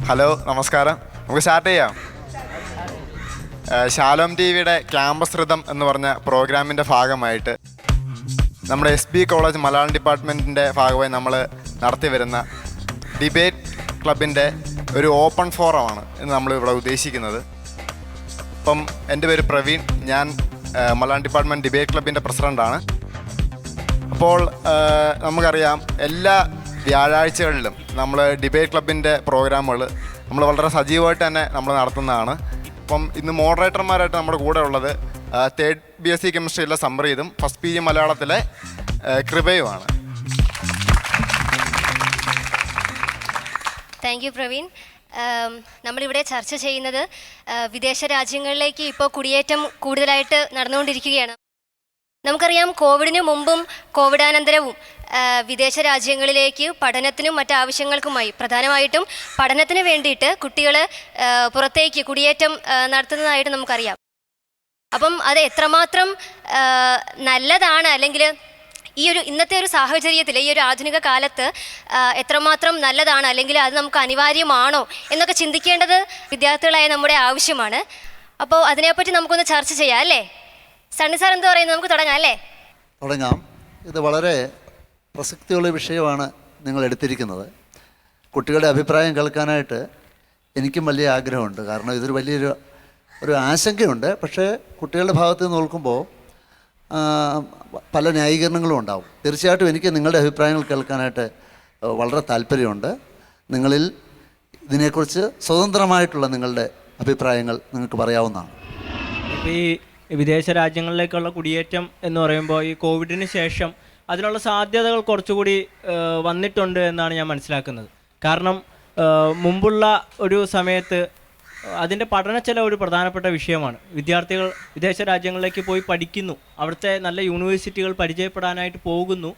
Hello, നമസ്കാരം. നമുക്ക് start ചെയ്യാം. ശാലോം ടി വിയുടെ ക്യാമ്പസ് ഋതം എന്ന് പറഞ്ഞ പ്രോഗ്രാമിൻ്റെ ഭാഗമായിട്ട് നമ്മുടെ SB കോളേജ് മലയാളം ഡിപ്പാർട്ട്മെൻറ്റിൻ്റെ ഭാഗമായി നമ്മൾ നടത്തി വരുന്ന ഡിബേറ്റ് ക്ലബിൻ്റെ ഒരു ഓപ്പൺ ഫോറമാണ് ഇന്ന് നമ്മൾ ഇവിടെ ഉദ്ദേശിക്കുന്നത്. അപ്പം എൻ്റെ പേര് പ്രവീൺ, ഞാൻ മലയാളം ഡിപ്പാർട്ട്മെൻറ്റ് ഡിബേറ്റ് ക്ലബിൻ്റെ പ്രസിഡൻ്റാണ്. അപ്പോൾ നമുക്കറിയാം, എല്ലാ വ്യാഴാഴ്ചകളിലും നമ്മൾ ഡിബേറ്റ് ക്ലബിൻ്റെ പ്രോഗ്രാമുകൾ നമ്മൾ വളരെ സജീവമായിട്ട് തന്നെ നമ്മൾ നടത്തുന്നതാണ്. അപ്പം ഇന്ന് മോഡറേറ്റർമാരായിട്ട് നമ്മുടെ കൂടെ ഉള്ളത് തേർഡ് BSc കെമിസ്ട്രിയിലെ സംപ്രീതും ഫസ്റ്റ് PG മലയാളത്തിലെ കൃപയുമാണ്. Thank you Praveen. നമ്മളിവിടെ ചർച്ച ചെയ്യുന്നത് വിദേശ രാജ്യങ്ങളിലേക്ക് ഇപ്പോൾ കുടിയേറ്റം കൂടുതലായിട്ട് നടന്നുകൊണ്ടിരിക്കുകയാണ്. നമുക്കറിയാം, കോവിഡിന് മുമ്പും കോവിഡാനന്തരവും വിദേശ രാജ്യങ്ങളിലേക്ക് പഠനത്തിനും മറ്റാവശ്യങ്ങൾക്കുമായി, പ്രധാനമായിട്ടും പഠനത്തിന് വേണ്ടിയിട്ട് കുട്ടികൾ പുറത്തേക്ക് കുടിയേറ്റം നടത്തുന്നതായിട്ട് നമുക്കറിയാം. അപ്പം അത് എത്രമാത്രം നല്ലതാണ്, അല്ലെങ്കിൽ ഇന്നത്തെ ഒരു സാഹചര്യത്തിൽ, ഈ ഒരു ആധുനിക കാലത്ത് എത്രമാത്രം നല്ലതാണ്, അല്ലെങ്കിൽ അത് നമുക്ക് അനിവാര്യമാണോ എന്നൊക്കെ ചിന്തിക്കേണ്ടത് വിദ്യാർത്ഥികളായ നമ്മുടെ ആവശ്യമാണ്. അപ്പോൾ അതിനെപ്പറ്റി നമുക്കൊന്ന് ചർച്ച ചെയ്യാം അല്ലേ? സണ്ണി സാർ എന്താ പറയുന്നത്? നമുക്ക് തുടങ്ങാം അല്ലേ? തുടങ്ങാം. ഇത് വളരെ പ്രസക്തിയുള്ള വിഷയമാണ് നിങ്ങൾ എടുത്തിരിക്കുന്നത്. കുട്ടികളുടെ അഭിപ്രായം കേൾക്കാനായിട്ട് എനിക്കും വലിയ ആഗ്രഹമുണ്ട്. കാരണം ഇതൊരു വലിയൊരു ആശങ്കയുണ്ട്. പക്ഷേ കുട്ടികളുടെ ഭാഗത്ത് നിന്ന് നോക്കുമ്പോൾ പല ന്യായീകരണങ്ങളും ഉണ്ടാവും. തീർച്ചയായിട്ടും എനിക്ക് നിങ്ങളുടെ അഭിപ്രായങ്ങൾ കേൾക്കാനായിട്ട് വളരെ താല്പര്യമുണ്ട്. നിങ്ങളിൽ ഇതിനെക്കുറിച്ച് സ്വതന്ത്രമായിട്ടുള്ള നിങ്ങളുടെ അഭിപ്രായങ്ങൾ നിങ്ങൾക്ക് പറയാവുന്നതാണ്. ഇപ്പോൾ ഈ വിദേശ രാജ്യങ്ങളിലേക്കുള്ള കുടിയേറ്റം എന്ന് പറയുമ്പോൾ ഈ കോവിഡിന് ശേഷം അതിനുള്ള സാധ്യതകൾ കുറച്ചുകൂടി വന്നിട്ടുണ്ട് എന്നാണ് ഞാൻ മനസ്സിലാക്കുന്നത്. കാരണം മുമ്പുള്ള ഒരു സമയത്ത് അതിൻ്റെ പഠനച്ചെലവ് ഒരു പ്രധാനപ്പെട്ട വിഷയമാണ്. വിദ്യാർത്ഥികൾ വിദേശ രാജ്യങ്ങളിലേക്ക് പോയി പഠിക്കുന്നു, അവിടുത്തെ നല്ല യൂണിവേഴ്സിറ്റികൾ പരിചയപ്പെടാനായിട്ട് പോകുന്നു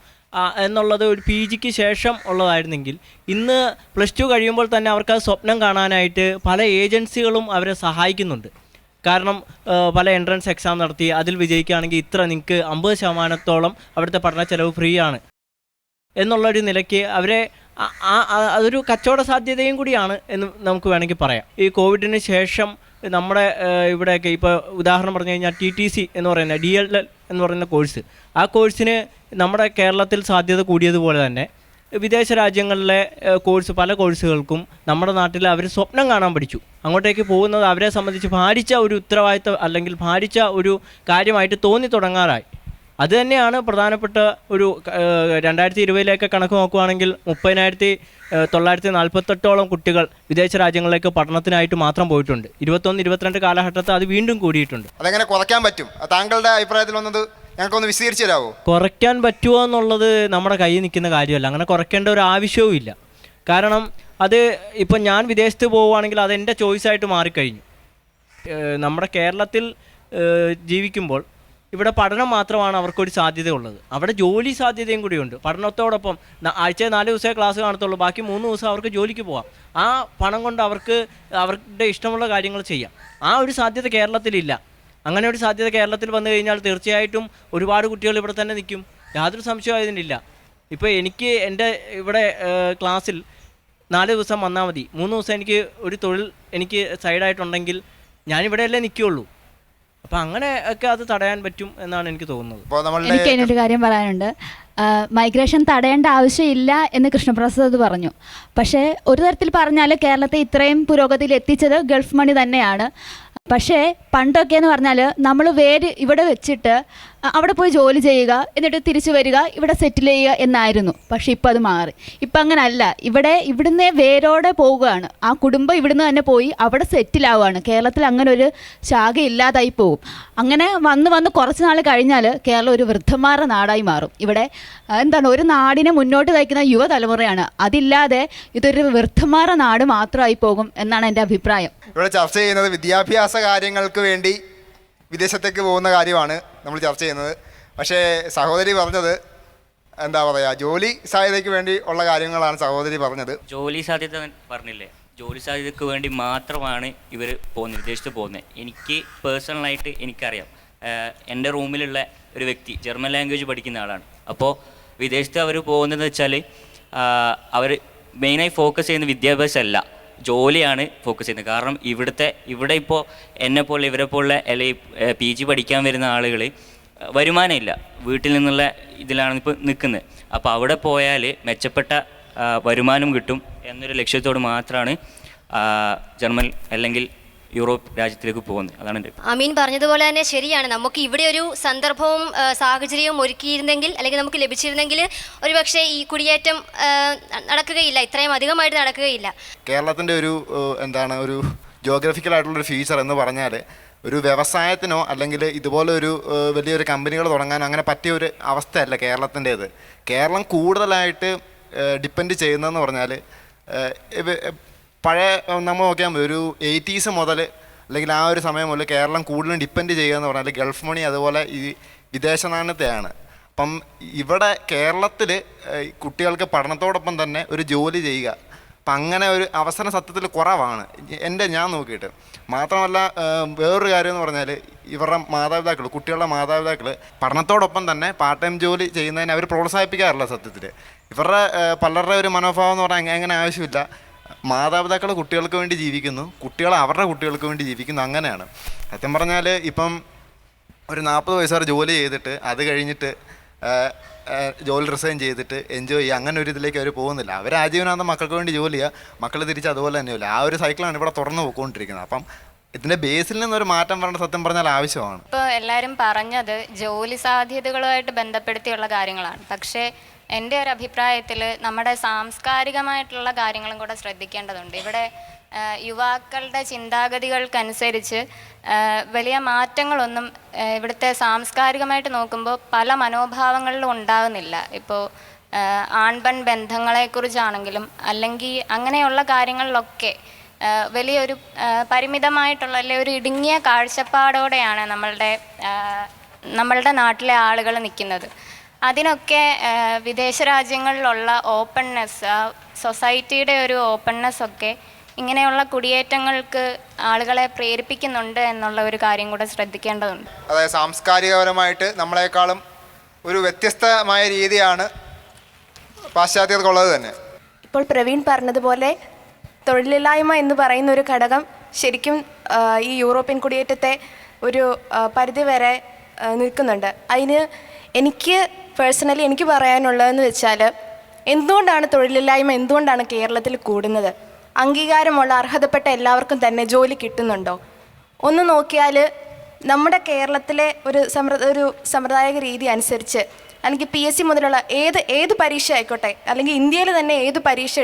എന്നുള്ളത് ഒരു PGക്ക് ശേഷം ഉള്ളതായിരുന്നെങ്കിൽ ഇന്ന് +2 കഴിയുമ്പോൾ തന്നെ അവർക്ക് ആ സ്വപ്നം കാണാനായിട്ട് പല ഏജൻസികളും അവരെ സഹായിക്കുന്നുണ്ട്. കാരണം പല എൻട്രൻസ് എക്സാം നടത്തി അതിൽ വിജയിക്കുകയാണെങ്കിൽ ഇത്ര നിങ്ങൾക്ക് 50% അവിടുത്തെ പഠന ചെലവ് ഫ്രീ ആണ് എന്നുള്ളൊരു നിലയ്ക്ക് അവരെ അതൊരു കച്ചവട സാധ്യതയും കൂടിയാണ് എന്ന് നമുക്ക് വേണമെങ്കിൽ പറയാം. ഈ കോവിഡിന് ശേഷം നമ്മുടെ ഇവിടെയൊക്കെ ഇപ്പോൾ ഉദാഹരണം പറഞ്ഞു കഴിഞ്ഞാൽ TTC എന്ന് പറയുന്ന DLL എന്ന് പറയുന്ന കോഴ്സ്, ആ കോഴ്സിന് നമ്മുടെ കേരളത്തിൽ സാധ്യത കൂടിയതുപോലെ തന്നെ വിദേശ രാജ്യങ്ങളിലെ പല കോഴ്സുകൾക്കും നമ്മുടെ നാട്ടിൽ അവർ സ്വപ്നം കാണാൻ പഠിച്ചു. അങ്ങോട്ടേക്ക് പോകുന്നത് അവരെ സംബന്ധിച്ച് ഭാരിച്ച ഒരു ഉത്തരവാദിത്തം അല്ലെങ്കിൽ ഭാരിച്ച ഒരു കാര്യമായിട്ട് തോന്നി തുടങ്ങാറായി. അതുതന്നെയാണ് പ്രധാനപ്പെട്ട ഒരു 2020 കണക്ക് നോക്കുകയാണെങ്കിൽ 30,948 കുട്ടികൾ വിദേശ രാജ്യങ്ങളിലേക്ക് പഠനത്തിനായിട്ട് മാത്രം പോയിട്ടുണ്ട്. 21-22 കാലഘട്ടത്തിൽ അത് വീണ്ടും കൂടിയിട്ടുണ്ട്. അതെങ്ങനെ കുറയ്ക്കാൻ പറ്റും? താങ്കളുടെ അഭിപ്രായത്തിൽ വന്നത് ഞങ്ങൾക്കൊന്ന് വിശദീകരിച്ച് തരാമോ? കുറയ്ക്കാൻ പറ്റുമോ എന്നുള്ളത് നമ്മുടെ കയ്യിൽ നിൽക്കുന്ന കാര്യമല്ല. അങ്ങനെ കുറയ്ക്കേണ്ട ഒരു ആവശ്യവും ഇല്ല. കാരണം അത് ഇപ്പം ഞാൻ വിദേശത്ത് പോവുകയാണെങ്കിൽ അതെൻ്റെ ചോയ്സായിട്ട് മാറിക്കഴിഞ്ഞു. നമ്മുടെ കേരളത്തിൽ ജീവിക്കുമ്പോൾ ഇവിടെ പഠനം മാത്രമാണ് അവർക്കൊരു സാധ്യതയുള്ളത്. അവിടെ ജോലി സാധ്യതയും കൂടിയുണ്ട്. പഠനത്തോടൊപ്പം ആഴ്ചയിൽ 4 ദിവസമേ ക്ലാസ് കാണത്തുള്ളൂ, ബാക്കി 3 ദിവസം അവർക്ക് ജോലിക്ക് പോകാം. ആ പണം കൊണ്ട് അവർക്ക് അവരുടെ ഇഷ്ടമുള്ള കാര്യങ്ങൾ ചെയ്യാം. ആ ഒരു സാധ്യത കേരളത്തിലില്ല. അങ്ങനെ ഒരു സാധ്യത കേരളത്തിൽ വന്നു കഴിഞ്ഞാൽ തീർച്ചയായിട്ടും ഒരുപാട് കുട്ടികൾ ഇവിടെ തന്നെ നിൽക്കും. യാതൊരു സംശയവും ഇതിനില്ല. ഇപ്പോൾ എനിക്ക് എൻ്റെ ഇവിടെ ക്ലാസ്സിൽ 4 ദിവസം വന്നാൽ മതി, 3 ദിവസം എനിക്ക് ഒരു തൊഴിൽ എനിക്ക് സൈഡായിട്ടുണ്ടെങ്കിൽ ഞാനിവിടെയല്ലേ നിൽക്കുകയുള്ളൂ. അപ്പം അങ്ങനെ ഒക്കെ അത് തടയാൻ പറ്റും എന്നാണ് എനിക്ക് തോന്നുന്നത്. എനിക്ക് അതിനൊരു കാര്യം പറയാനുണ്ട്. മൈഗ്രേഷൻ തടയേണ്ട ആവശ്യമില്ല എന്ന് കൃഷ്ണപ്രസാദ് പറഞ്ഞു. പക്ഷേ ഒരു തരത്തിൽ പറഞ്ഞാൽ കേരളത്തെ ഇത്രയും പുരോഗതിയിൽ എത്തിച്ചത് ഗൾഫ് മണി തന്നെയാണ്. പക്ഷേ പണ്ടൊക്കെ എന്ന് പറഞ്ഞാൽ നമ്മൾ ഇവിടെ വെച്ചിട്ട് അവിടെ പോയി ജോലി ചെയ്യുക, എന്നിട്ട് തിരിച്ചു വരിക, ഇവിടെ സെറ്റിൽ ചെയ്യുക എന്നായിരുന്നു. പക്ഷേ ഇപ്പം അത് മാറി. ഇപ്പം അങ്ങനല്ല. ഇവിടുന്ന് വേരോടെ പോവുകയാണ്. ആ കുടുംബം ഇവിടുന്ന് തന്നെ പോയി അവിടെ സെറ്റിലാവുകയാണ്. കേരളത്തിൽ അങ്ങനെ ഒരു ശാഖ ഇല്ലാതായി പോകും. അങ്ങനെ വന്ന് കുറച്ച് നാൾ കഴിഞ്ഞാൽ കേരളം ഒരു വൃദ്ധന്മാരുടെ നാടായി മാറും. ഇവിടെ ഒരു നാടിനെ മുന്നോട്ട് നയിക്കുന്ന യുവതലമുറയാണ്. അതില്ലാതെ ഇതൊരു വൃദ്ധന്മാരുടെ നാട് മാത്രമായി പോകും എന്നാണ് എൻ്റെ അഭിപ്രായം. ഇവിടെ ചർച്ച ചെയ്യുന്നത് വിദ്യാഭ്യാസ കാര്യങ്ങൾക്ക് വേണ്ടി വിദേശത്തേക്ക് പോകുന്ന കാര്യമാണ് നമ്മൾ ചർച്ച ചെയ്യുന്നത്. പക്ഷേ സഹോദരി പറഞ്ഞത് ജോലി സാധ്യതയ്ക്ക് വേണ്ടി ഉള്ള കാര്യങ്ങളാണ് സഹോദരി പറഞ്ഞത്. ജോലി സാധ്യത പറഞ്ഞില്ലേ, ജോലി സാധ്യതയ്ക്ക് വേണ്ടി മാത്രമാണ് ഇവർ വിദേശത്ത് പോകുന്നത്. എനിക്ക് പേഴ്സണലായിട്ട് എനിക്കറിയാം. എൻ്റെ റൂമിലുള്ള ഒരു വ്യക്തി ജർമ്മൻ ലാംഗ്വേജ് പഠിക്കുന്ന ആളാണ്. അപ്പോൾ വിദേശത്ത് അവർ പോകുന്നതെന്ന് വെച്ചാൽ അവർ മെയിനായി ഫോക്കസ് ചെയ്യുന്ന വിദ്യാഭ്യാസമല്ല, ജോലിയാണ് ഫോക്കസ് ചെയ്യുന്നത്. കാരണം ഇവിടെ ഇപ്പോൾ എന്നെപ്പോലെ ഇവരെ പോലെ അല്ലെങ്കിൽ PG പഠിക്കാൻ വരുന്ന ആളുകൾ വരുമാനമില്ല, വീട്ടിൽ നിന്നുള്ള ഇതിലാണ് ഇപ്പോൾ നിൽക്കുന്നത്. അപ്പോൾ അവിടെ പോയാൽ മെച്ചപ്പെട്ട വരുമാനം കിട്ടും എന്നൊരു ലക്ഷ്യത്തോട് മാത്രമാണ് ജർമ്മൻ അല്ലെങ്കിൽ യൂറോപ്പ് രാജ്യത്തിലേക്ക് പോകുന്നത്. അതാണ് എൻ്റെ. അമീൻ പറഞ്ഞതുപോലെ തന്നെ ശരിയാണ്. നമുക്ക് ഇവിടെ ഒരു സന്ദർഭവും സാഹചര്യവും ഒരുക്കിയിരുന്നെങ്കിൽ അല്ലെങ്കിൽ നമുക്ക് ലഭിച്ചിരുന്നെങ്കിൽ ഒരുപക്ഷെ ഈ കുടിയേറ്റം നടക്കുകയില്ല, ഇത്രയും അധികമായിട്ട് നടക്കുകയില്ല. കേരളത്തിൻ്റെ ഒരു ഒരു ജോഗ്രഫിക്കലായിട്ടുള്ളൊരു ഫീച്ചർ എന്ന് പറഞ്ഞാൽ ഒരു വ്യവസായത്തിനോ അല്ലെങ്കിൽ ഇതുപോലെ ഒരു വലിയൊരു കമ്പനികൾ തുടങ്ങാനോ അങ്ങനെ പറ്റിയ ഒരു അവസ്ഥയല്ല കേരളത്തിൻ്റേത്. കേരളം കൂടുതലായിട്ട് ഡിപ്പെൻഡ് ചെയ്യുന്നതെന്ന് പറഞ്ഞാൽ പഴയ നമ്മൾ നോക്കിയാൽ മതി, ഒരു 80s മുതൽ അല്ലെങ്കിൽ ആ ഒരു സമയം മുതൽ കേരളം കൂടുതലും ഡിപ്പെൻഡ് ചെയ്യുക എന്ന് പറഞ്ഞാൽ ഗൾഫ് മണി അതുപോലെ ഈ വിദേശ നാണ്യത്തെയാണ്. അപ്പം ഇവിടെ കേരളത്തിൽ കുട്ടികൾക്ക് പഠനത്തോടൊപ്പം തന്നെ ഒരു ജോലി ചെയ്യുക, അപ്പം അങ്ങനെ ഒരു അവസരം സത്യത്തിൽ കുറവാണ് ഞാൻ നോക്കിയിട്ട്. മാത്രമല്ല വേറൊരു കാര്യം എന്ന് പറഞ്ഞാൽ ഇവരുടെ മാതാപിതാക്കൾ, കുട്ടികളുടെ മാതാപിതാക്കൾ പഠനത്തോടൊപ്പം തന്നെ പാർട്ട് ടൈം ജോലി ചെയ്യുന്നതിന് അവർ പ്രോത്സാഹിപ്പിക്കാറില്ല. സത്യത്തിൽ ഇവരുടെ പലരുടെ ഒരു മനോഭാവം എന്ന് പറഞ്ഞാൽ അങ്ങനെ ആവശ്യമില്ല, മാതാപിതാക്കൾ കുട്ടികൾക്ക് വേണ്ടി ജീവിക്കുന്നു, കുട്ടികൾ അവരുടെ കുട്ടികൾക്ക് വേണ്ടി ജീവിക്കുന്നു, അങ്ങനെയാണ്. സത്യം പറഞ്ഞാൽ ഇപ്പം ഒരു 40 വയസ്സുകാർ ജോലി ചെയ്തിട്ട് അത് കഴിഞ്ഞിട്ട് ജോലി റിസൈൻ ചെയ്തിട്ട് എൻജോയ് ചെയ്യുക അങ്ങനെ ഒരു ഇതിലേക്ക് അവർ പോകുന്നില്ല. അവർ ആജീവനാന്തം മക്കൾക്ക് വേണ്ടി ജോലി ചെയ്യുക, മക്കൾ തിരിച്ച് അതുപോലെ തന്നെയല്ല. ആ ഒരു സൈക്കിളാണ് ഇവിടെ തുറന്നു പോയിക്കൊണ്ടിരിക്കുന്നത്. അപ്പം ഇതിൻ്റെ ബേസിൽ നിന്നൊരു മാറ്റം വരേണ്ട സത്യം പറഞ്ഞാൽ ആവശ്യമാണ്. ഇപ്പോൾ എല്ലാവരും പറഞ്ഞത് ജോലി സാധ്യതകളുമായിട്ട് ബന്ധപ്പെടുത്തിയുള്ള കാര്യങ്ങളാണ്. പക്ഷേ എൻ്റെ ഒരു അഭിപ്രായത്തിൽ നമ്മുടെ സാംസ്കാരികമായിട്ടുള്ള കാര്യങ്ങളും കൂടെ ശ്രദ്ധിക്കേണ്ടതുണ്ട്. ഇവിടെ യുവാക്കളുടെ ചിന്താഗതികൾക്കനുസരിച്ച് വലിയ മാറ്റങ്ങളൊന്നും ഇവിടുത്തെ സാംസ്കാരികമായിട്ട് നോക്കുമ്പോൾ പല മനോഭാവങ്ങളിലും ഉണ്ടാകുന്നില്ല. ഇപ്പോൾ ആൺപെൺ ബന്ധങ്ങളെക്കുറിച്ചാണെങ്കിലും അല്ലെങ്കിൽ അങ്ങനെയുള്ള കാര്യങ്ങളിലൊക്കെ വലിയൊരു പരിമിതമായിട്ടുള്ള അല്ലെങ്കിൽ ഒരു ഇടുങ്ങിയ കാഴ്ചപ്പാടോടെയാണ് നമ്മളുടെ നാട്ടിലെ ആളുകൾ നിൽക്കുന്നത്. അതിനൊക്കെ വിദേശ രാജ്യങ്ങളിലുള്ള ഓപ്പൺനെസ്, സൊസൈറ്റിയുടെ ഒരു ഓപ്പൺനെസ് ഒക്കെ ഇങ്ങനെയുള്ള കുടിയേറ്റങ്ങൾക്ക് ആളുകളെ പ്രേരിപ്പിക്കുന്നുണ്ട് എന്നുള്ള ഒരു കാര്യം കൂടെ ശ്രദ്ധിക്കേണ്ടതുണ്ട്. അതായത് സാംസ്കാരികപരമായിട്ട് നമ്മളെക്കാളും ഒരു വ്യത്യസ്തമായ രീതിയാണ് പാശ്ചാത്യർക്കുള്ളത് തന്നെ. ഇപ്പോൾ പ്രവീൺ പറഞ്ഞതുപോലെ തൊഴിലില്ലായ്മ എന്ന് പറയുന്ന ഒരു ഘടകം ശരിക്കും ഈ യൂറോപ്യൻ കുടിയേറ്റത്തെ ഒരു പരിധിവരെ നിൽക്കുന്നുണ്ട്. അതിന് പേഴ്സണലി എനിക്ക് പറയാനുള്ളതെന്ന് വെച്ചാൽ, എന്തുകൊണ്ടാണ് തൊഴിലില്ലായ്മ എന്തുകൊണ്ടാണ് കേരളത്തിൽ കൂടുന്നത്? അംഗീകാരമുള്ള അർഹതപ്പെട്ട എല്ലാവർക്കും തന്നെ ജോലി കിട്ടുന്നുണ്ടോ? ഒന്ന് നോക്കിയാൽ നമ്മുടെ കേരളത്തിലെ ഒരു സമ്പ്രദായിക രീതി അനുസരിച്ച് അല്ലെങ്കിൽ PSC മുതലുള്ള ഏത് പരീക്ഷ ആയിക്കോട്ടെ, അല്ലെങ്കിൽ ഇന്ത്യയിൽ തന്നെ ഏത് പരീക്ഷ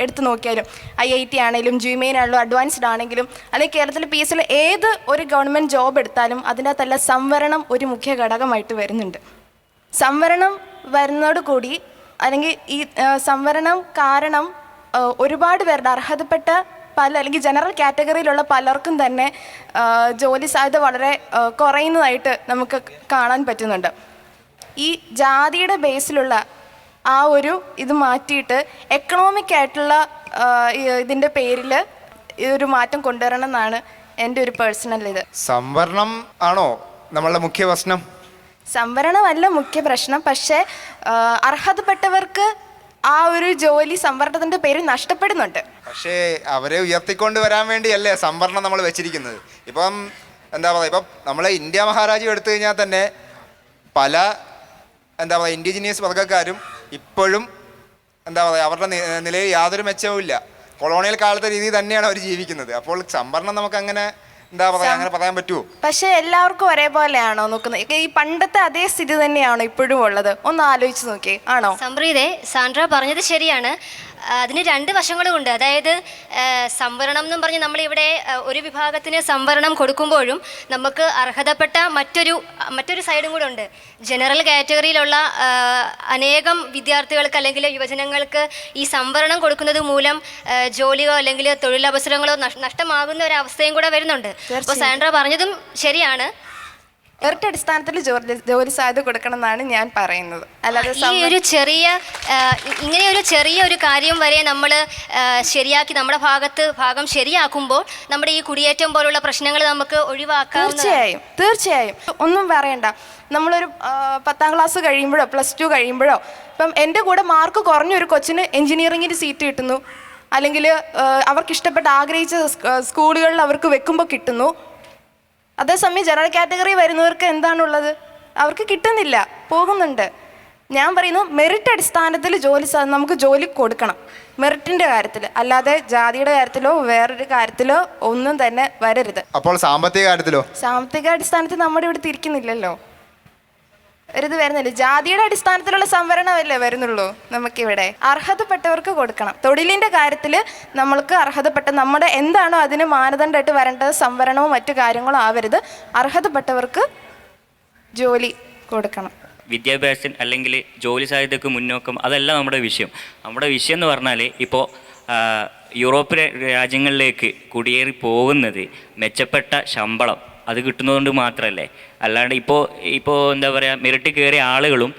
എടുത്തു നോക്കിയാലും IIT ആണെങ്കിലും GMAIN ആണെങ്കിലും അഡ്വാൻസ്ഡ് ആണെങ്കിലും അല്ലെങ്കിൽ കേരളത്തിൽ PSCയിൽ ഏത് ഒരു ഗവൺമെൻറ് ജോബ് എടുത്താലും അതിനകത്തല്ല സംവരണം ഒരു മുഖ്യ ഘടകമായിട്ട് വരുന്നുണ്ട്. സംവരണം വരുന്നതോടുകൂടി അല്ലെങ്കിൽ ഈ സംവരണം കാരണം ഒരുപാട് പേരുടെ അർഹതപ്പെട്ട അല്ലെങ്കിൽ ജനറൽ കാറ്റഗറിയിലുള്ള പലർക്കും തന്നെ ജോലി സാധ്യത വളരെ കുറയുന്നതായിട്ട് നമുക്ക് കാണാൻ പറ്റുന്നുണ്ട്. ഈ ജാതിയുടെ ബേസിലുള്ള ആ ഒരു ഇത് മാറ്റിയിട്ട് എക്കണോമിക് ആയിട്ടുള്ള ഇതിൻ്റെ പേരിൽ ഒരു മാറ്റം കൊണ്ടുവരണം എന്നാണ് എൻ്റെ ഒരു പേഴ്സണൽ ഇത്. സംവരണം ആണോ നമ്മളുടെ മുഖ്യ പ്രശ്നം? സംവരണമല്ല മുഖ്യ പ്രശ്നം, പക്ഷേ അർഹതപ്പെട്ടവർക്ക് ആ ഒരു ജോലി സംവരണത്തിൻ്റെ പേരിൽ നഷ്ടപ്പെടുന്നുണ്ട്. പക്ഷേ അവരെ ഉയർത്തിക്കൊണ്ട് വരാൻ വേണ്ടിയല്ലേ സംവരണം നമ്മൾ വെച്ചിരിക്കുന്നത്. ഇപ്പം ഇപ്പം നമ്മളെ ഇന്ത്യ മഹാരാജ്യം എടുത്തു കഴിഞ്ഞാൽ തന്നെ പല ഇൻഡിജിനിയസ് വർഗ്ഗക്കാരും ഇപ്പോഴും അവരുടെ നിലയിൽ യാതൊരു മെച്ചവും ഇല്ല. കൊളോണിയൽ കാലത്തെ രീതി തന്നെയാണ് അവർ ജീവിക്കുന്നത്. അപ്പോൾ സംവരണം നമുക്ക് അങ്ങനെ അങ്ങനെ പറയാൻ പറ്റുമോ? പക്ഷെ എല്ലാവർക്കും ഒരേപോലെയാണോ നോക്കുന്നത്? ഈ പണ്ടത്തെ അതേ സ്ഥിതി തന്നെയാണോ ഇപ്പോഴും ഉള്ളത്? ഒന്ന് ആലോചിച്ച് നോക്കിയേ, ആണോ? സംപ്രീതെ, സാൻഡ്ര പറഞ്ഞത് ശരിയാണ്. അതിന് രണ്ട് വശങ്ങളുമുണ്ട്. അതായത് സംവരണം എന്നും പറഞ്ഞ് നമ്മളിവിടെ ഒരു വിഭാഗത്തിന് സംവരണം കൊടുക്കുമ്പോഴും നമുക്ക് അർഹതപ്പെട്ട മറ്റൊരു സൈഡും കൂടെ ഉണ്ട്. ജനറൽ കാറ്റഗറിയിലുള്ള അനേകം വിദ്യാർത്ഥികൾക്ക് അല്ലെങ്കിൽ യുവജനങ്ങൾക്ക് ഈ സംവരണം കൊടുക്കുന്നത് മൂലം ജോലിയോ അല്ലെങ്കിൽ തൊഴിലവസരങ്ങളോ നഷ്ടമാകുന്ന ഒരു അവസ്ഥയും കൂടെ വരുന്നുണ്ട്. അപ്പോൾ സാൻഡ്ര പറഞ്ഞതും ശരിയാണ്. ഇരട്ട അടിസ്ഥാനത്തിൽ ജോലി സാധ്യത കൊടുക്കണം എന്നാണ് ഞാൻ പറയുന്നത്. അല്ലാതെ ഇങ്ങനെ ഒരു ചെറിയ ഒരു കാര്യം വരെ നമ്മൾ ശരിയാക്കി നമ്മുടെ ഭാഗം ശരിയാക്കുമ്പോൾ നമ്മുടെ ഈ കുടിയേറ്റം പോലുള്ള പ്രശ്നങ്ങൾ നമുക്ക് ഒഴിവാക്കാം. തീർച്ചയായും ഒന്നും പറയണ്ട. നമ്മളൊരു 10ാം ക്ലാസ് കഴിയുമ്പോഴോ +2 കഴിയുമ്പോഴോ ഇപ്പം എൻ്റെ കൂടെ മാർക്ക് കുറഞ്ഞൊരു കൊച്ചിന് എൻജിനീയറിങ്ങിന് സീറ്റ് കിട്ടുന്നു, അല്ലെങ്കിൽ അവർക്കിഷ്ടപ്പെട്ട ആഗ്രഹിച്ച സ്കൂളുകളിൽ അവർക്ക് വെക്കുമ്പോൾ കിട്ടുന്നു. അതേസമയം ജനറൽ കാറ്റഗറി വരുന്നവർക്ക് എന്താണുള്ളത്? അവർക്ക് കിട്ടുന്നില്ല, പോകുന്നുണ്ട്. ഞാൻ പറയുന്നു മെറിറ്റ് അടിസ്ഥാനത്തിൽ നമുക്ക് ജോലി കൊടുക്കണം, മെറിറ്റിൻ്റെ കാര്യത്തിൽ, അല്ലാതെ ജാതിയുടെ കാര്യത്തിലോ വേറൊരു കാര്യത്തിലോ ഒന്നും തന്നെ വരരുത്. അപ്പോൾ സാമ്പത്തിക കാര്യത്തിലോ? സാമ്പത്തിക അടിസ്ഥാനത്തിൽ നമ്മുടെ ഇവിടെ തിരിക്കുന്നില്ലല്ലോ, ഒരിത് വരുന്നില്ല. ജാതിയുടെ അടിസ്ഥാനത്തിലുള്ള സംവരണമല്ലേ വരുന്നുള്ളൂ നമുക്കിവിടെ. അർഹതപ്പെട്ടവർക്ക് കൊടുക്കണം. തൊഴിലിൻ്റെ കാര്യത്തിൽ നമ്മൾക്ക് അർഹതപ്പെട്ട നമ്മുടെ എന്താണോ അതിന് മാനദണ്ഡമായിട്ട് വരേണ്ടത് സംവരണവും മറ്റു കാര്യങ്ങളും ആവരുത്. അർഹതപ്പെട്ടവർക്ക് ജോലി കൊടുക്കണം. വിദ്യാഭ്യാസം അല്ലെങ്കിൽ ജോലി സാധ്യതയ്ക്ക് മുന്നോക്കം അതല്ല നമ്മുടെ വിഷയം. നമ്മുടെ വിഷയം എന്ന് പറഞ്ഞാൽ ഇപ്പോൾ യൂറോപ്യൻ രാജ്യങ്ങളിലേക്ക് കുടിയേറി പോകുന്നത് മെച്ചപ്പെട്ട ശമ്പളം അത് കിട്ടുന്നതുകൊണ്ട് മാത്രമല്ലേ. അല്ലാണ്ട് ഇപ്പോൾ എന്താ പറയുക, മെറിറ്റ് കയറിയ ആളുകളും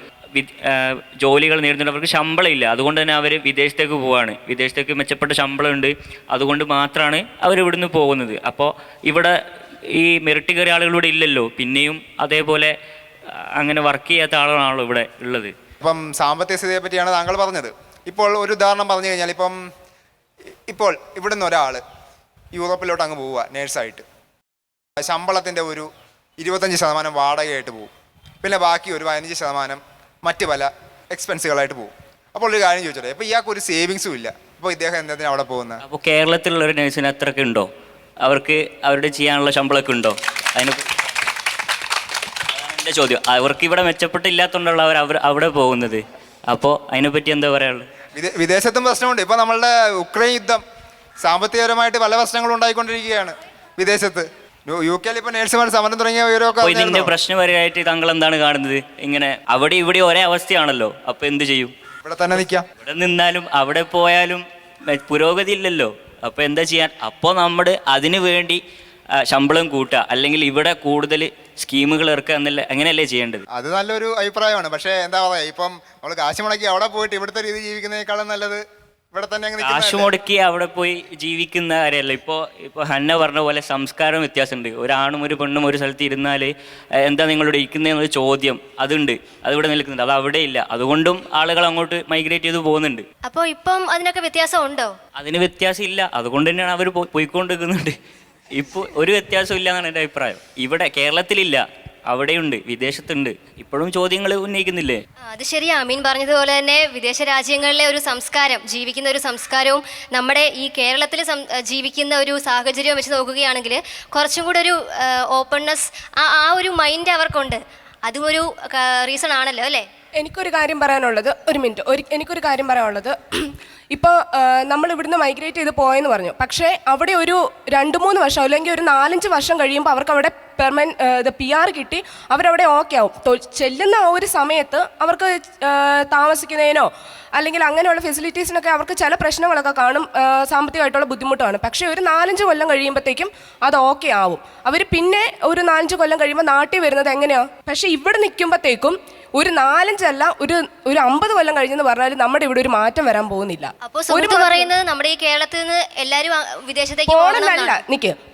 ജോലികൾ നേടുന്നുണ്ട്, അവർക്ക് ശമ്പളം ഇല്ല. അതുകൊണ്ട് തന്നെ അവർ വിദേശത്തേക്ക് പോവുകയാണ്. വിദേശത്തേക്ക് മെച്ചപ്പെട്ട ശമ്പളമുണ്ട്, അതുകൊണ്ട് മാത്രമാണ് അവരിവിടുന്ന് പോകുന്നത്. അപ്പോൾ ഇവിടെ ഈ മെറിറ്റ് കയറിയ ആളുകളിവിടെ ഇല്ലല്ലോ, പിന്നെയും അതേപോലെ അങ്ങനെ വർക്ക് ചെയ്യാത്ത ആളുകളാണല്ലോ ഇവിടെ ഉള്ളത്. ഇപ്പം സാമ്പത്തിക സ്ഥിതിയെ പറ്റിയാണ് താങ്കൾ പറഞ്ഞത്. ഇപ്പോൾ ഒരു ഉദാഹരണം പറഞ്ഞു കഴിഞ്ഞാൽ, ഇപ്പോൾ ഇവിടുന്ന് ഒരാൾ യൂറോപ്പിലോട്ട് അങ്ങ് പോവുക നേഴ്സായിട്ട്, ശമ്പളത്തിൻ്റെ ഒരു 25% വാടകയായിട്ട് പോകും, പിന്നെ ബാക്കി ഒരു 15% മറ്റ് പല എക്സ്പെൻസുകളായിട്ട് പോകും. അപ്പോൾ ഒരു കാര്യം ചോദിച്ചോട്ടെ, ഇപ്പോൾ ഇയാൾക്ക് ഒരു സേവിങ്സും ഇല്ല, അപ്പോൾ ഇദ്ദേഹം എന്തിനാണ് അവിടെ പോകുന്നത്? അപ്പോൾ കേരളത്തിലുള്ള ഒരു നേഴ്സിന് അത്രയൊക്കെ ഉണ്ടോ? അവർക്ക് അവരുടെ ചെയ്യാനുള്ള ശമ്പളമൊക്കെ ഉണ്ടോ? അതിന് എൻ്റെ ചോദ്യം. അവർക്ക് ഇവിടെ മെച്ചപ്പെട്ടില്ലാത്തതുകൊണ്ടുള്ള അവർ അവിടെ പോകുന്നത്. അപ്പോൾ അതിനെപ്പറ്റി എന്താ പറയാനുള്ളത്? വിദേശത്തും പ്രശ്നമുണ്ട്. ഇപ്പോൾ നമ്മളുടെ ഉക്രൈൻ യുദ്ധം സാമ്പത്തികപരമായിട്ട് പല പ്രശ്നങ്ങളും ഉണ്ടായിക്കൊണ്ടിരിക്കുകയാണ് വിദേശത്ത്. UK ഇപ്പോൾ നേഴ്സുമാർ സമരം തുടങ്ങിയ വിവരമൊക്കെ. ഇതിൻ്റെ പ്രശ്നപരമായിട്ട് താങ്കൾ എന്താണ് കാണുന്നത്? ഇങ്ങനെ അവിടെ ഇവിടെ ഒരേ അവസ്ഥയാണല്ലോ, അപ്പോൾ എന്ത് ചെയ്യും? ഇവിടെ തന്നെ നിൽക്കാം. ഇവിടെ നിന്നാലും അവിടെ പോയാലും പുരോഗതി ഇല്ലല്ലോ, അപ്പോൾ എന്താ ചെയ്യാൻ? അപ്പോൾ നമ്മൾ അതിന് വേണ്ടി ശമ്പളം കൂട്ടുക, അല്ലെങ്കിൽ ഇവിടെ കൂടുതൽ സ്കീമുകൾ ഇറക്കുക എന്നല്ല, അങ്ങനെയല്ലേ ചെയ്യേണ്ടത്? അത് നല്ലൊരു അഭിപ്രായമാണ്. പക്ഷേ എന്താ പറയുക, ഇപ്പം നമ്മൾ കാശ് മുടക്കി അവിടെ പോയിട്ട് ഇവിടുത്തെ രീതി ജീവിക്കുന്നതിനേക്കാളും നല്ലത് ഇവിടെ തന്നെ കാശ് മുടക്കി അവിടെ പോയി ജീവിക്കുന്ന കാര്യമല്ല. ഇപ്പോൾ ഹന്ന പറഞ്ഞ പോലെ സംസ്കാരം വ്യത്യാസമുണ്ട്. ഒരാണും ഒരു പെണ്ണും ഒരു സ്ഥലത്ത് ഇരുന്നാൽ എന്താ നിങ്ങളിവിടെ ഇരിക്കുന്നതെന്നൊരു ചോദ്യം അതുണ്ട്, അതിവിടെ നിൽക്കുന്നുണ്ട്. അത് അവിടെ ഇല്ല. അതുകൊണ്ടും ആളുകൾ അങ്ങോട്ട് മൈഗ്രേറ്റ് ചെയ്ത് പോകുന്നുണ്ട്. അപ്പോൾ ഇപ്പം അതിനൊക്കെ വ്യത്യാസം ഉണ്ടോ? അതിന് വ്യത്യാസം ഇല്ല, അതുകൊണ്ട് തന്നെയാണ് അവർ പോയിക്കൊണ്ടിരിക്കുന്നുണ്ട്. ഇപ്പോൾ ഒരു വ്യത്യാസം ഇല്ല എന്നാണ് എൻ്റെ അഭിപ്രായം. ഇവിടെ കേരളത്തിലില്ല, അവിടെയുണ്ട്, വിദേശത്തുണ്ട്. ഇപ്പോഴും ചോദ്യങ്ങൾ ഉന്നയിക്കുന്നില്ലേ? അത് ശരിയാ. അമീൻ പറഞ്ഞതുപോലെ തന്നെ വിദേശ രാജ്യങ്ങളിലെ ഒരു സംസ്കാരം, ജീവിക്കുന്ന ഒരു സംസ്കാരവും നമ്മുടെ ഈ കേരളത്തിൽ ജീവിക്കുന്ന ഒരു സാഹചര്യവും വെച്ച് നോക്കുകയാണെങ്കിൽ കുറച്ചും കൂടെ ഒരു ഓപ്പൺനെസ്, ആ ഒരു മൈൻഡ് അവർക്കുണ്ട്. അതും ഒരു റീസൺ ആണല്ലോ അല്ലേ? എനിക്കൊരു കാര്യം പറയാനുള്ളത്, എനിക്കൊരു കാര്യം പറയാനുള്ളത്, ഇപ്പോൾ നമ്മൾ ഇവിടുന്ന് മൈഗ്രേറ്റ് ചെയ്ത് പോയെന്ന് പറഞ്ഞു, പക്ഷേ അവിടെ ഒരു 2-3 വർഷം അല്ലെങ്കിൽ ഒരു 4-5 വർഷം കഴിയുമ്പോൾ അവർക്ക് അവിടെ PR കിട്ടി, അവരവിടെ ഓക്കെ ആവും. ചെല്ലുന്ന ആ ഒരു സമയത്ത് അവർക്ക് താമസിക്കുന്നതിനോ അല്ലെങ്കിൽ അങ്ങനെയുള്ള ഫെസിലിറ്റീസിനൊക്കെ അവർക്ക് ചില പ്രശ്നങ്ങളൊക്കെ കാണും, സാമ്പത്തികമായിട്ടുള്ള ബുദ്ധിമുട്ടാണ്. പക്ഷേ ഒരു 4-5 കൊല്ലം കഴിയുമ്പോഴത്തേക്കും അത് ഓക്കെ ആവും. അവർ പിന്നെ ഒരു 4-5 കൊല്ലം കഴിയുമ്പോൾ നാട്ടിൽ വരുന്നത് എങ്ങനെയാണ്? പക്ഷേ ഇവിടെ നിൽക്കുമ്പോഴത്തേക്കും ഒരു 4-5 അല്ല, ഒരു 50 കൊല്ലം കഴിഞ്ഞെന്ന് പറഞ്ഞാൽ നമ്മുടെ ഇവിടെ ഒരു മാറ്റം വരാൻ പോകുന്നില്ല. പറയുന്നത് നമ്മുടെ ഈ കേരളത്തിൽ നിന്ന് എല്ലാവരും വിദേശത്തേക്ക്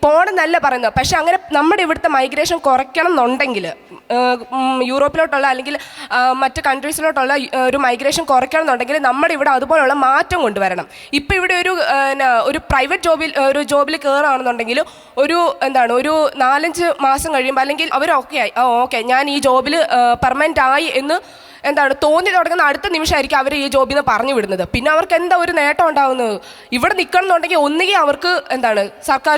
പോണെന്നല്ല പറയുന്നത്. പക്ഷെ അങ്ങനെ നമ്മുടെ ഇവിടുത്തെ മൈഗ്രേഷൻ കുറയ്ക്കണം എന്നുണ്ടെങ്കിൽ, യൂറോപ്പിലോട്ടുള്ള അല്ലെങ്കിൽ മറ്റ് കൺട്രീസിലോട്ടുള്ള ഒരു മൈഗ്രേഷൻ കുറയ്ക്കണം എന്നുണ്ടെങ്കിൽ നമ്മുടെ ഇവിടെ അതുപോലുള്ള മാറ്റം കൊണ്ടുവരണം. ഇപ്പം ഇവിടെ ഒരു പ്രൈവറ്റ് ജോബിൽ കയറുകയാണെന്നുണ്ടെങ്കിൽ ഒരു 4-5 മാസം കഴിയുമ്പോൾ അല്ലെങ്കിൽ അവർ ഓക്കെ ഞാൻ ഈ ജോബിൽ പെർമനൻ്റ് ആയി എന്ന് തോന്നി തുടങ്ങുന്ന അടുത്ത നിമിഷമായിരിക്കും അവർ ഈ ജോബിൽ നിന്ന് പറഞ്ഞു വിടുന്നത്. പിന്നെ അവർക്ക് എന്താ ഒരു നേട്ടം ഉണ്ടാകുന്നത്? ഇവിടെ നിൽക്കണം എന്നുണ്ടെങ്കിൽ ഒന്നുകിൽ അവർക്ക് സർക്കാർ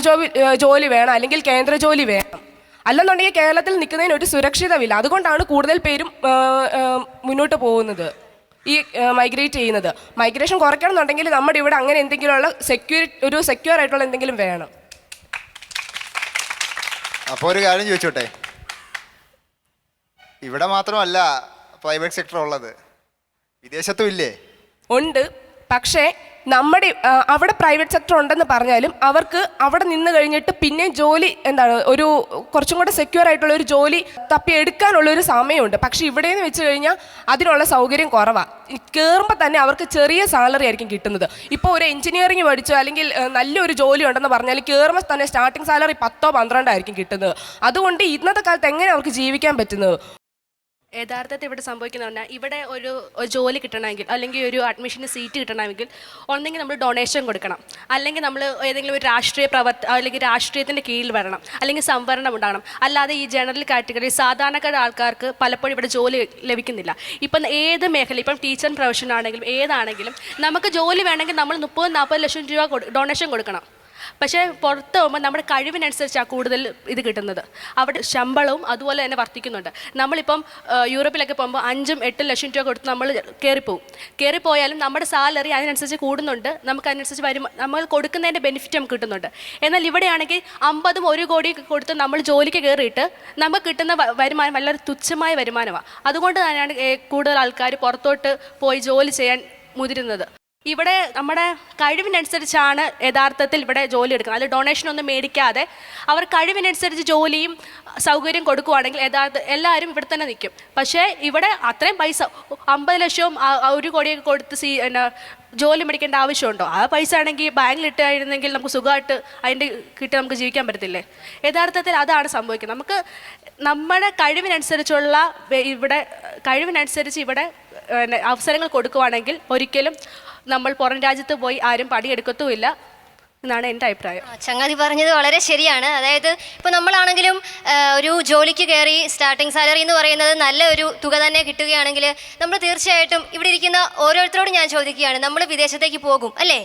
ജോലി വേണം, അല്ലെങ്കിൽ കേന്ദ്ര ജോലി വേണം. അല്ലെന്നുണ്ടെങ്കിൽ കേരളത്തിൽ നിൽക്കുന്നതിന് ഒരു സുരക്ഷിതമില്ല. അതുകൊണ്ടാണ് കൂടുതൽ പേരും മുന്നോട്ട് പോകുന്നത്, ഈ മൈഗ്രേറ്റ് ചെയ്യുന്നത്. മൈഗ്രേഷൻ കുറയ്ക്കണം എന്നുണ്ടെങ്കിൽ നമ്മുടെ ഇവിടെ അങ്ങനെ എന്തെങ്കിലുമുള്ള സെക്യൂർ ആയിട്ടുള്ള എന്തെങ്കിലും വേണം. അപ്പോൾ ഒരു കാര്യം ചോദിച്ചോട്ടെ, ഇവിടെ മാത്രമല്ല പ്രൈവറ്റ് സെക്ടർ ഉള്ളത്, വിദേശത്തും ഇല്ലേ? ഉണ്ട്. പക്ഷേ നമ്മുടെ അവിടെ പ്രൈവറ്റ് സെക്ടർ ഉണ്ടെന്ന് പറഞ്ഞാലും അവർക്ക് അവിടെ നിന്ന് കഴിഞ്ഞിട്ട് പിന്നെ ജോലി ഒരു കുറച്ചും കൂടെ സെക്യൂർ ആയിട്ടുള്ള ഒരു ജോലി തപ്പിയെടുക്കാനുള്ളൊരു സമയമുണ്ട്. പക്ഷേ ഇവിടെയെന്ന് വെച്ച് കഴിഞ്ഞാൽ അതിനുള്ള സൗകര്യം കുറവാണ്. കയറുമ്പോൾ തന്നെ അവർക്ക് ചെറിയ സാലറി ആയിരിക്കും കിട്ടുന്നത്. ഇപ്പോൾ ഒരു എഞ്ചിനീയറിംഗ് പഠിച്ചോ അല്ലെങ്കിൽ നല്ലൊരു ജോലി ഉണ്ടെന്ന് പറഞ്ഞാൽ കയറുമ്പോൾ തന്നെ സ്റ്റാർട്ടിങ് സാലറി 10-12 ആയിരിക്കും കിട്ടുന്നത്. അതുകൊണ്ട് ഇന്നത്തെ കാലത്ത് എങ്ങനെ അവർക്ക് ജീവിക്കാൻ പറ്റുന്നത്? യഥാർത്ഥത്തിൽ ഇവിടെ സംഭവിക്കുന്നത് പറഞ്ഞാൽ ഇവിടെ ഒരു ജോലി കിട്ടണമെങ്കിൽ അല്ലെങ്കിൽ ഒരു അഡ്മിഷന് സീറ്റ് കിട്ടണമെങ്കിൽ ഒന്നെങ്കിൽ നമ്മൾ ഡൊണേഷൻ കൊടുക്കണം, അല്ലെങ്കിൽ നമ്മൾ ഏതെങ്കിലും ഒരു രാഷ്ട്രീയ അല്ലെങ്കിൽ രാഷ്ട്രീയത്തിൻ്റെ കീഴിൽ വരണം, അല്ലെങ്കിൽ സംവരണം ഉണ്ടാകണം. അല്ലാതെ ഈ ജനറൽ കാറ്റഗറി സാധാരണക്കാരുടെ ആൾക്കാർക്ക് പലപ്പോഴും ഇവിടെ ജോലി ലഭിക്കുന്നില്ല. ഇപ്പം ഏത് മേഖല, ഇപ്പം ടീച്ചർ പ്രൊഫഷൻ ആണെങ്കിലും ഏതാണെങ്കിലും നമുക്ക് ജോലി വേണമെങ്കിൽ നമ്മൾ 30-40 ലക്ഷം രൂപ ഡൊണേഷൻ കൊടുക്കണം. പക്ഷേ പുറത്ത് പോകുമ്പോൾ നമ്മുടെ കഴിവിനനുസരിച്ചാണ് കൂടുതൽ ഇത് കിട്ടുന്നത്. അവിടെ ശമ്പളവും അതുപോലെ തന്നെ വർദ്ധിക്കുന്നുണ്ട്. നമ്മളിപ്പം യൂറോപ്പിലൊക്കെ പോകുമ്പോൾ 5-8 ലക്ഷം രൂപ കൊടുത്ത് നമ്മൾ കയറിപ്പോയാലും നമ്മുടെ സാലറി അതിനനുസരിച്ച് കൂടുന്നുണ്ട്, നമുക്ക് അതിനനുസരിച്ച് നമ്മൾ കൊടുക്കുന്നതിൻ്റെ ബെനിഫിറ്റ് നമുക്ക് കിട്ടുന്നുണ്ട്. എന്നാൽ ഇവിടെയാണെങ്കിൽ 50-1 കോടി കൊടുത്ത് നമ്മൾ ജോലിക്ക് കയറിയിട്ട് നമുക്ക് കിട്ടുന്ന വരുമാനം വളരെ തുച്ഛമായ വരുമാനമാണ്. അതുകൊണ്ട് തന്നെയാണ് കൂടുതൽ ആൾക്കാർ പുറത്തോട്ട് പോയി ജോലി ചെയ്യാൻ മുതിരുന്നത്. ഇവിടെ നമ്മുടെ കഴിവിനനുസരിച്ചാണ് യഥാർത്ഥത്തിൽ ഇവിടെ ജോലി എടുക്കുന്നത്. അതിൽ ഡൊണേഷനൊന്നും മേടിക്കാതെ അവർ കഴിവിനനുസരിച്ച് ജോലിയും സൗകര്യം കൊടുക്കുവാണെങ്കിൽ എല്ലാവരും ഇവിടെ തന്നെ നിൽക്കും. പക്ഷേ ഇവിടെ അത്രയും പൈസ 50 ലക്ഷവും 1 കോടിയൊക്കെ കൊടുത്ത് ജോലി മേടിക്കേണ്ട ആവശ്യമുണ്ടോ? ആ പൈസ ആണെങ്കിൽ ബാങ്കിലിട്ടായിരുന്നെങ്കിൽ നമുക്ക് സുഖമായിട്ട് അതിൻ്റെ കിട്ടി നമുക്ക് ജീവിക്കാൻ പറ്റത്തില്ലേ? യഥാർത്ഥത്തിൽ അതാണ് സംഭവിക്കുന്നത്. നമുക്ക് നമ്മുടെ കഴിവിനനുസരിച്ചുള്ള ഇവിടെ അവസരങ്ങൾ കൊടുക്കുവാണെങ്കിൽ ഒരിക്കലും നമ്മൾ പുറം രാജ്യത്ത് പോയി ആരും പണിയെടുക്കത്തുമില്ല എന്നാണ് എൻ്റെ അഭിപ്രായം. ചങ്ങാതി പറഞ്ഞത് വളരെ ശരിയാണ്. അതായത് ഇപ്പോൾ നമ്മളാണെങ്കിലും ഒരു ജോലിക്ക് കയറി സ്റ്റാർട്ടിങ് സാലറി എന്ന് പറയുന്നത് നല്ല ഒരു തുക തന്നെ കിട്ടുകയാണെങ്കിൽ നമ്മൾ തീർച്ചയായിട്ടും ഇവിടെ ഇരിക്കുന്ന ഓരോരുത്തരോടും ഞാൻ ചോദിക്കുകയാണ്, നമ്മൾ വിദേശത്തേക്ക് പോകും അല്ലേ?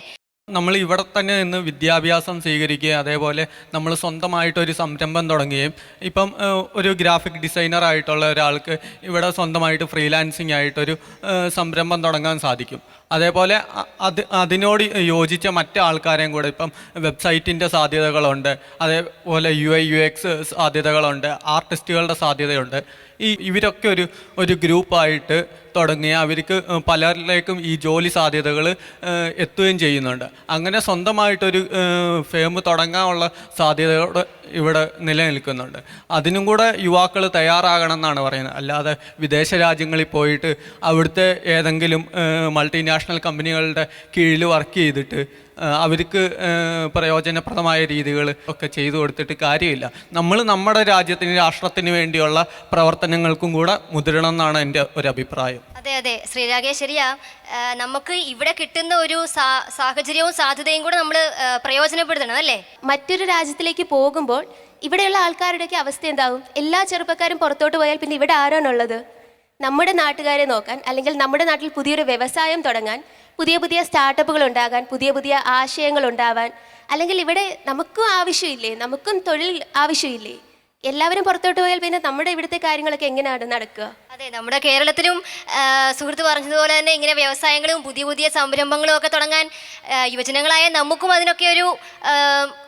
നമ്മൾ ഇവിടെ തന്നെ നിന്ന് വിദ്യാഭ്യാസം സ്വീകരിക്കുകയും അതേപോലെ നമ്മൾ സ്വന്തമായിട്ടൊരു സംരംഭം തുടങ്ങുകയും ഇപ്പം ഒരു ഗ്രാഫിക് ഡിസൈനർ ആയിട്ടുള്ള ഒരാൾക്ക് ഇവിടെ സ്വന്തമായിട്ട് ഫ്രീലാൻസിങ് ആയിട്ടൊരു സംരംഭം തുടങ്ങാൻ സാധിക്കും. അതേപോലെ അതിനോട് യോജിച്ച മറ്റ് ആൾക്കാരെയും കൂടെ ഇപ്പം വെബ്സൈറ്റിൻ്റെ സാധ്യതകളുണ്ട്, അതേപോലെ UI UX സാധ്യതകളുണ്ട്, ആർട്ടിസ്റ്റുകളുടെ സാധ്യതയുണ്ട്. ഇവരൊക്കെ ഒരു ഗ്രൂപ്പായിട്ട് തുടങ്ങിയ അവർക്ക് പലരിലേക്കും ഈ ജോലി സാധ്യതകൾ എത്തുകയും ചെയ്യുന്നുണ്ട്. അങ്ങനെ സ്വന്തമായിട്ടൊരു ഫേം തുടങ്ങാനുള്ള സാധ്യതകൾ ഇവിടെ നിലനിൽക്കുന്നുണ്ട്. അതിനും കൂടെ യുവാക്കൾ തയ്യാറാകണം എന്നാണ് പറയുന്നത്. അല്ലാതെ വിദേശ രാജ്യങ്ങളിൽ പോയിട്ട് അവിടുത്തെ ഏതെങ്കിലും മൾട്ടിനാഷണൽ കമ്പനികളുടെ കീഴിൽ വർക്ക് ചെയ്തിട്ട് അവർക്ക് പ്രയോജനപ്രദമായ രീതികൾ ഒക്കെ ചെയ്തു കൊടുത്തിട്ട് കാര്യമില്ല. നമ്മൾ നമ്മുടെ രാജ്യത്തിന് രാഷ്ട്രത്തിന് വേണ്ടിയുള്ള പ്രവർത്തനങ്ങൾക്കും കൂടെ മുതിരണം എന്നാണ് എൻ്റെ ഒരു അഭിപ്രായം. അതെ ശ്രീരാഗേ, ശരിയാ. നമുക്ക് ഇവിടെ കിട്ടുന്ന ഒരു സാഹചര്യവും സാധ്യതയും കൂടെ നമ്മൾ പ്രയോജനപ്പെടുത്തണം അല്ലേ? മറ്റൊരു രാജ്യത്തിലേക്ക് പോകുമ്പോൾ ഇവിടെയുള്ള ആൾക്കാരുടെയൊക്കെ അവസ്ഥ എന്താകും? എല്ലാ ചെറുപ്പക്കാരും പുറത്തോട്ട് പോയാൽ പിന്നെ ഇവിടെ ആരാണുള്ളത്? നമ്മുടെ നാട്ടുകാരെ നോക്കാൻ, അല്ലെങ്കിൽ നമ്മുടെ നാട്ടിൽ പുതിയൊരു വ്യവസായം തുടങ്ങാൻ, പുതിയ സ്റ്റാർട്ടപ്പുകൾ ഉണ്ടാകാൻ, പുതിയ ആശയങ്ങൾ ഉണ്ടാവാൻ, അല്ലെങ്കിൽ ഇവിടെ നമുക്കും ആവശ്യമില്ലേ? നമുക്കും തൊഴിൽ ആവശ്യമില്ലേ? എല്ലാവരും പുറത്തോട്ട് പോയാൽ പിന്നെ നമ്മുടെ ഇവിടുത്തെ കാര്യങ്ങളൊക്കെ എങ്ങനെയാണ് നടക്കുക? അതെ, നമ്മുടെ കേരളത്തിലും സുഹൃത്ത് പറഞ്ഞതുപോലെ തന്നെ ഇങ്ങനെ വ്യവസായങ്ങളും പുതിയ സംരംഭങ്ങളും ഒക്കെ തുടങ്ങാൻ യുവജനങ്ങളായ നമുക്കും അതിനൊക്കെ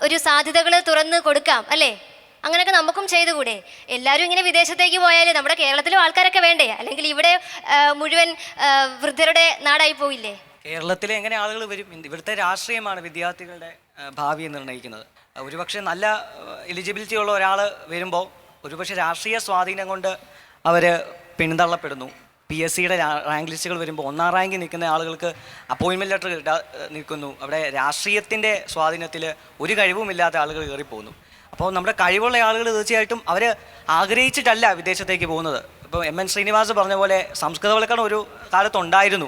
ഒരു സാധ്യതകൾ തുറന്ന് കൊടുക്കാം അല്ലേ? അങ്ങനെയൊക്കെ നമുക്കും ചെയ്തുകൂടെ? എല്ലാവരും ഇങ്ങനെ വിദേശത്തേക്ക് പോയാൽ നമ്മുടെ കേരളത്തിലും ആൾക്കാരൊക്കെ വേണ്ടേ? അല്ലെങ്കിൽ ഇവിടെ മുഴുവൻ വൃദ്ധരുടെ നാടായി പോയില്ലേ? കേരളത്തിൽ എങ്ങനെ ആളുകൾ വരും? ഇവിടുത്തെ രാഷ്ട്രീയമാണ് വിദ്യാർത്ഥികളുടെ ഭാവിയെ നിർണ്ണയിക്കുന്നത്. ഒരുപക്ഷെ നല്ല എലിജിബിലിറ്റി ഉള്ള ഒരാൾ വരുമ്പോൾ ഒരുപക്ഷെ രാഷ്ട്രീയ സ്വാധീനം കൊണ്ട് അവർ പിന്തള്ളപ്പെടുന്നു. PSCയുടെ റാങ്ക് ലിസ്റ്റുകൾ വരുമ്പോൾ 1ാം റാങ്കിൽ നിൽക്കുന്ന ആളുകൾക്ക് അപ്പോയിൻമെൻറ്റ് ലെറ്റർ നിൽക്കുന്നു. അവിടെ രാഷ്ട്രീയത്തിൻ്റെ സ്വാധീനത്തിൽ ഒരു കഴിവുമില്ലാത്ത ആളുകൾ കയറിപ്പോകുന്നു. അപ്പോൾ നമ്മുടെ കഴിവുള്ള ആളുകൾ തീർച്ചയായിട്ടും അവർ ആഗ്രഹിച്ചിട്ടല്ല വിദേശത്തേക്ക് പോകുന്നത്. ഇപ്പോൾ MN ശ്രീനിവാസ് പറഞ്ഞ പോലെ സംസ്കൃതവൽക്കരണം ഒരു കാലത്തുണ്ടായിരുന്നു,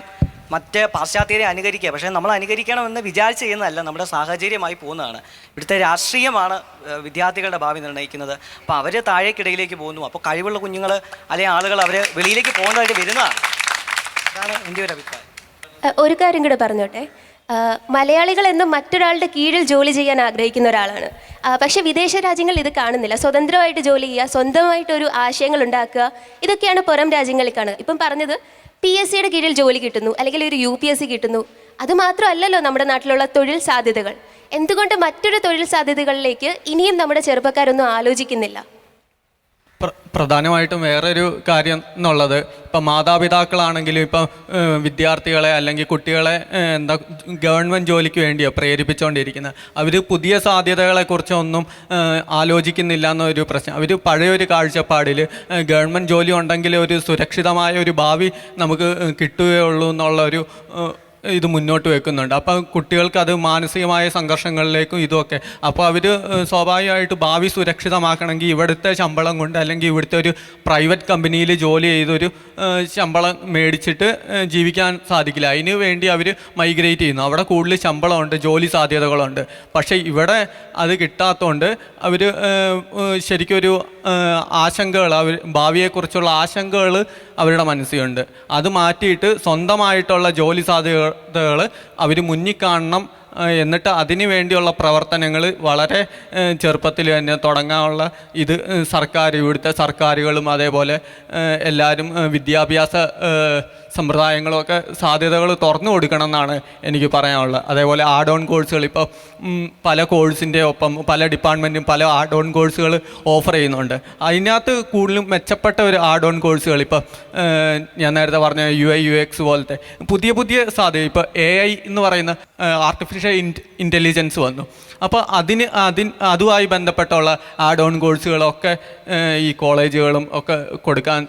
മറ്റ് പാശ്ചാത്യരെ അനുകരിക്കുക. പക്ഷേ നമ്മൾ അനുകരിക്കണമെന്ന് വിചാരിച്ച് ചെയ്യുന്നതല്ല, നമ്മുടെ സാഹചര്യമായി പോകുന്നതാണ്. ഇവിടുത്തെ രാഷ്ട്രീയമാണ് വിദ്യാർത്ഥികളുടെ ഭാവി നിർണ്ണയിക്കുന്നത്. അപ്പോൾ അവർ താഴേക്കിടയിലേക്ക് പോകുന്നു. അപ്പോൾ കഴിവുള്ള കുഞ്ഞുങ്ങൾ അല്ലെങ്കിൽ ആളുകൾ അവർ വെളിയിലേക്ക് പോകുന്നതായിട്ട് വരുന്നതാണ്. അതാണ് എൻ്റെ ഒരു അഭിപ്രായം. ഒരു കാര്യം കൂടെ പറഞ്ഞോട്ടെ. മലയാളികൾ എന്നും മറ്റൊരാളുടെ കീഴിൽ ജോലി ചെയ്യാൻ ആഗ്രഹിക്കുന്ന ഒരാളാണ്. പക്ഷേ വിദേശ രാജ്യങ്ങൾ ഇത് കാണുന്നില്ല. സ്വതന്ത്രമായിട്ട് ജോലി ചെയ്യുക, സ്വന്തമായിട്ടൊരു ആശയങ്ങൾ ഉണ്ടാക്കുക, ഇതൊക്കെയാണ് പുറം രാജ്യങ്ങളിൽ കാണുക. ഇപ്പം പറഞ്ഞത് PSCയുടെ കീഴിൽ ജോലി കിട്ടുന്നു, അല്ലെങ്കിൽ ഒരു UPSC കിട്ടുന്നു. അതുമാത്രമല്ലല്ലോ നമ്മുടെ നാട്ടിലുള്ള തൊഴിൽ സാധ്യതകൾ. എന്തുകൊണ്ട് മറ്റൊരു തൊഴിൽ സാധ്യതകളിലേക്ക് ഇനിയും നമ്മുടെ ചെറുപ്പക്കാരൊന്നും ആലോചിക്കുന്നില്ല? പ്രധാനമായിട്ടും വേറൊരു കാര്യം എന്നുള്ളത്, ഇപ്പം മാതാപിതാക്കളാണെങ്കിലും ഇപ്പം വിദ്യാർത്ഥികളെ അല്ലെങ്കിൽ കുട്ടികളെ ഗവൺമെൻറ് ജോലിക്ക് വേണ്ടിയാണ് പ്രേരിപ്പിച്ചുകൊണ്ടിരിക്കുന്നത്. അവർ പുതിയ സാധ്യതകളെക്കുറിച്ചൊന്നും ആലോചിക്കുന്നില്ല എന്നൊരു പ്രശ്നം. അവർ പഴയൊരു കാഴ്ചപ്പാടിൽ ഗവൺമെൻറ് ജോലി ഉണ്ടെങ്കിൽ ഒരു സുരക്ഷിതമായ ഒരു ഭാവി നമുക്ക് കിട്ടുകയുള്ളൂ എന്നുള്ളൊരു ഇത് മുന്നോട്ട് വെക്കുന്നുണ്ട്. അപ്പം കുട്ടികൾക്ക് അത് മാനസികമായ സംഘർഷങ്ങളിലേക്കും ഇതുമൊക്കെ. അപ്പോൾ അവർ സ്വാഭാവികമായിട്ട് ഭാവി സുരക്ഷിതമാക്കണമെങ്കിൽ ഇവിടുത്തെ ശമ്പളം കൊണ്ട് അല്ലെങ്കിൽ ഇവിടുത്തെ ഒരു പ്രൈവറ്റ് കമ്പനിയിൽ ജോലി ചെയ്തൊരു ശമ്പളം മേടിച്ചിട്ട് ജീവിക്കാൻ സാധിക്കില്ല. അതിന് വേണ്ടി അവർ മൈഗ്രേറ്റ് ചെയ്യുന്നു. അവിടെ കൂടുതൽ ശമ്പളമുണ്ട്, ജോലി സാധ്യതകളുണ്ട്. പക്ഷേ ഇവിടെ അത് കിട്ടാത്തതുകൊണ്ട് അവർ ശരിക്കും ഒരു ആശങ്കകൾ, അവർ ഭാവിയെക്കുറിച്ചുള്ള ആശങ്കകൾ അവരുടെ മനസ്സിലുണ്ട്. അത് മാറ്റിയിട്ട് സ്വന്തമായിട്ടുള്ള ജോലി സാധ്യതകൾ അവർ മുന്നിൽ കാണണം. എന്നിട്ട് അതിന് വേണ്ടിയുള്ള പ്രവർത്തനങ്ങൾ വളരെ ചെറുപ്പത്തിൽ തന്നെ തുടങ്ങാനുള്ള ഇത് ഇവിടുത്തെ സർക്കാരുകളും അതേപോലെ എല്ലാവരും വിദ്യാഭ്യാസ സമ്പ്രദായങ്ങളുമൊക്കെ സാധ്യതകൾ തുറന്നു കൊടുക്കണം എന്നാണ് എനിക്ക് പറയാനുള്ളത്. അതേപോലെ ആഡ് ഓൺ കോഴ്സുകൾ ഇപ്പോൾ പല കോഴ്സിൻ്റെ ഒപ്പം പല ഡിപ്പാർട്ട്മെൻറ്റും പല ആഡ് ഓൺ കോഴ്സുകൾ ഓഫർ ചെയ്യുന്നുണ്ട്. അതിനകത്ത് കൂടുതലും മെച്ചപ്പെട്ട ഒരു ആഡ് ഓൺ കോഴ്സുകൾ ഇപ്പോൾ ഞാൻ നേരത്തെ പറഞ്ഞ UI UX പോലത്തെ പുതിയ പുതിയ സാധ്യത, ഇപ്പോൾ AI എന്ന് പറയുന്ന ആർട്ടിഫിഷ്യൽ ഇൻ്റലിജൻസ് വന്നു. അപ്പോൾ അതുമായി ബന്ധപ്പെട്ടുള്ള ആഡ് ഓൺ കോഴ്സുകളൊക്കെ ഈ കോളേജുകളും ഒക്കെ കൊടുക്കാൻ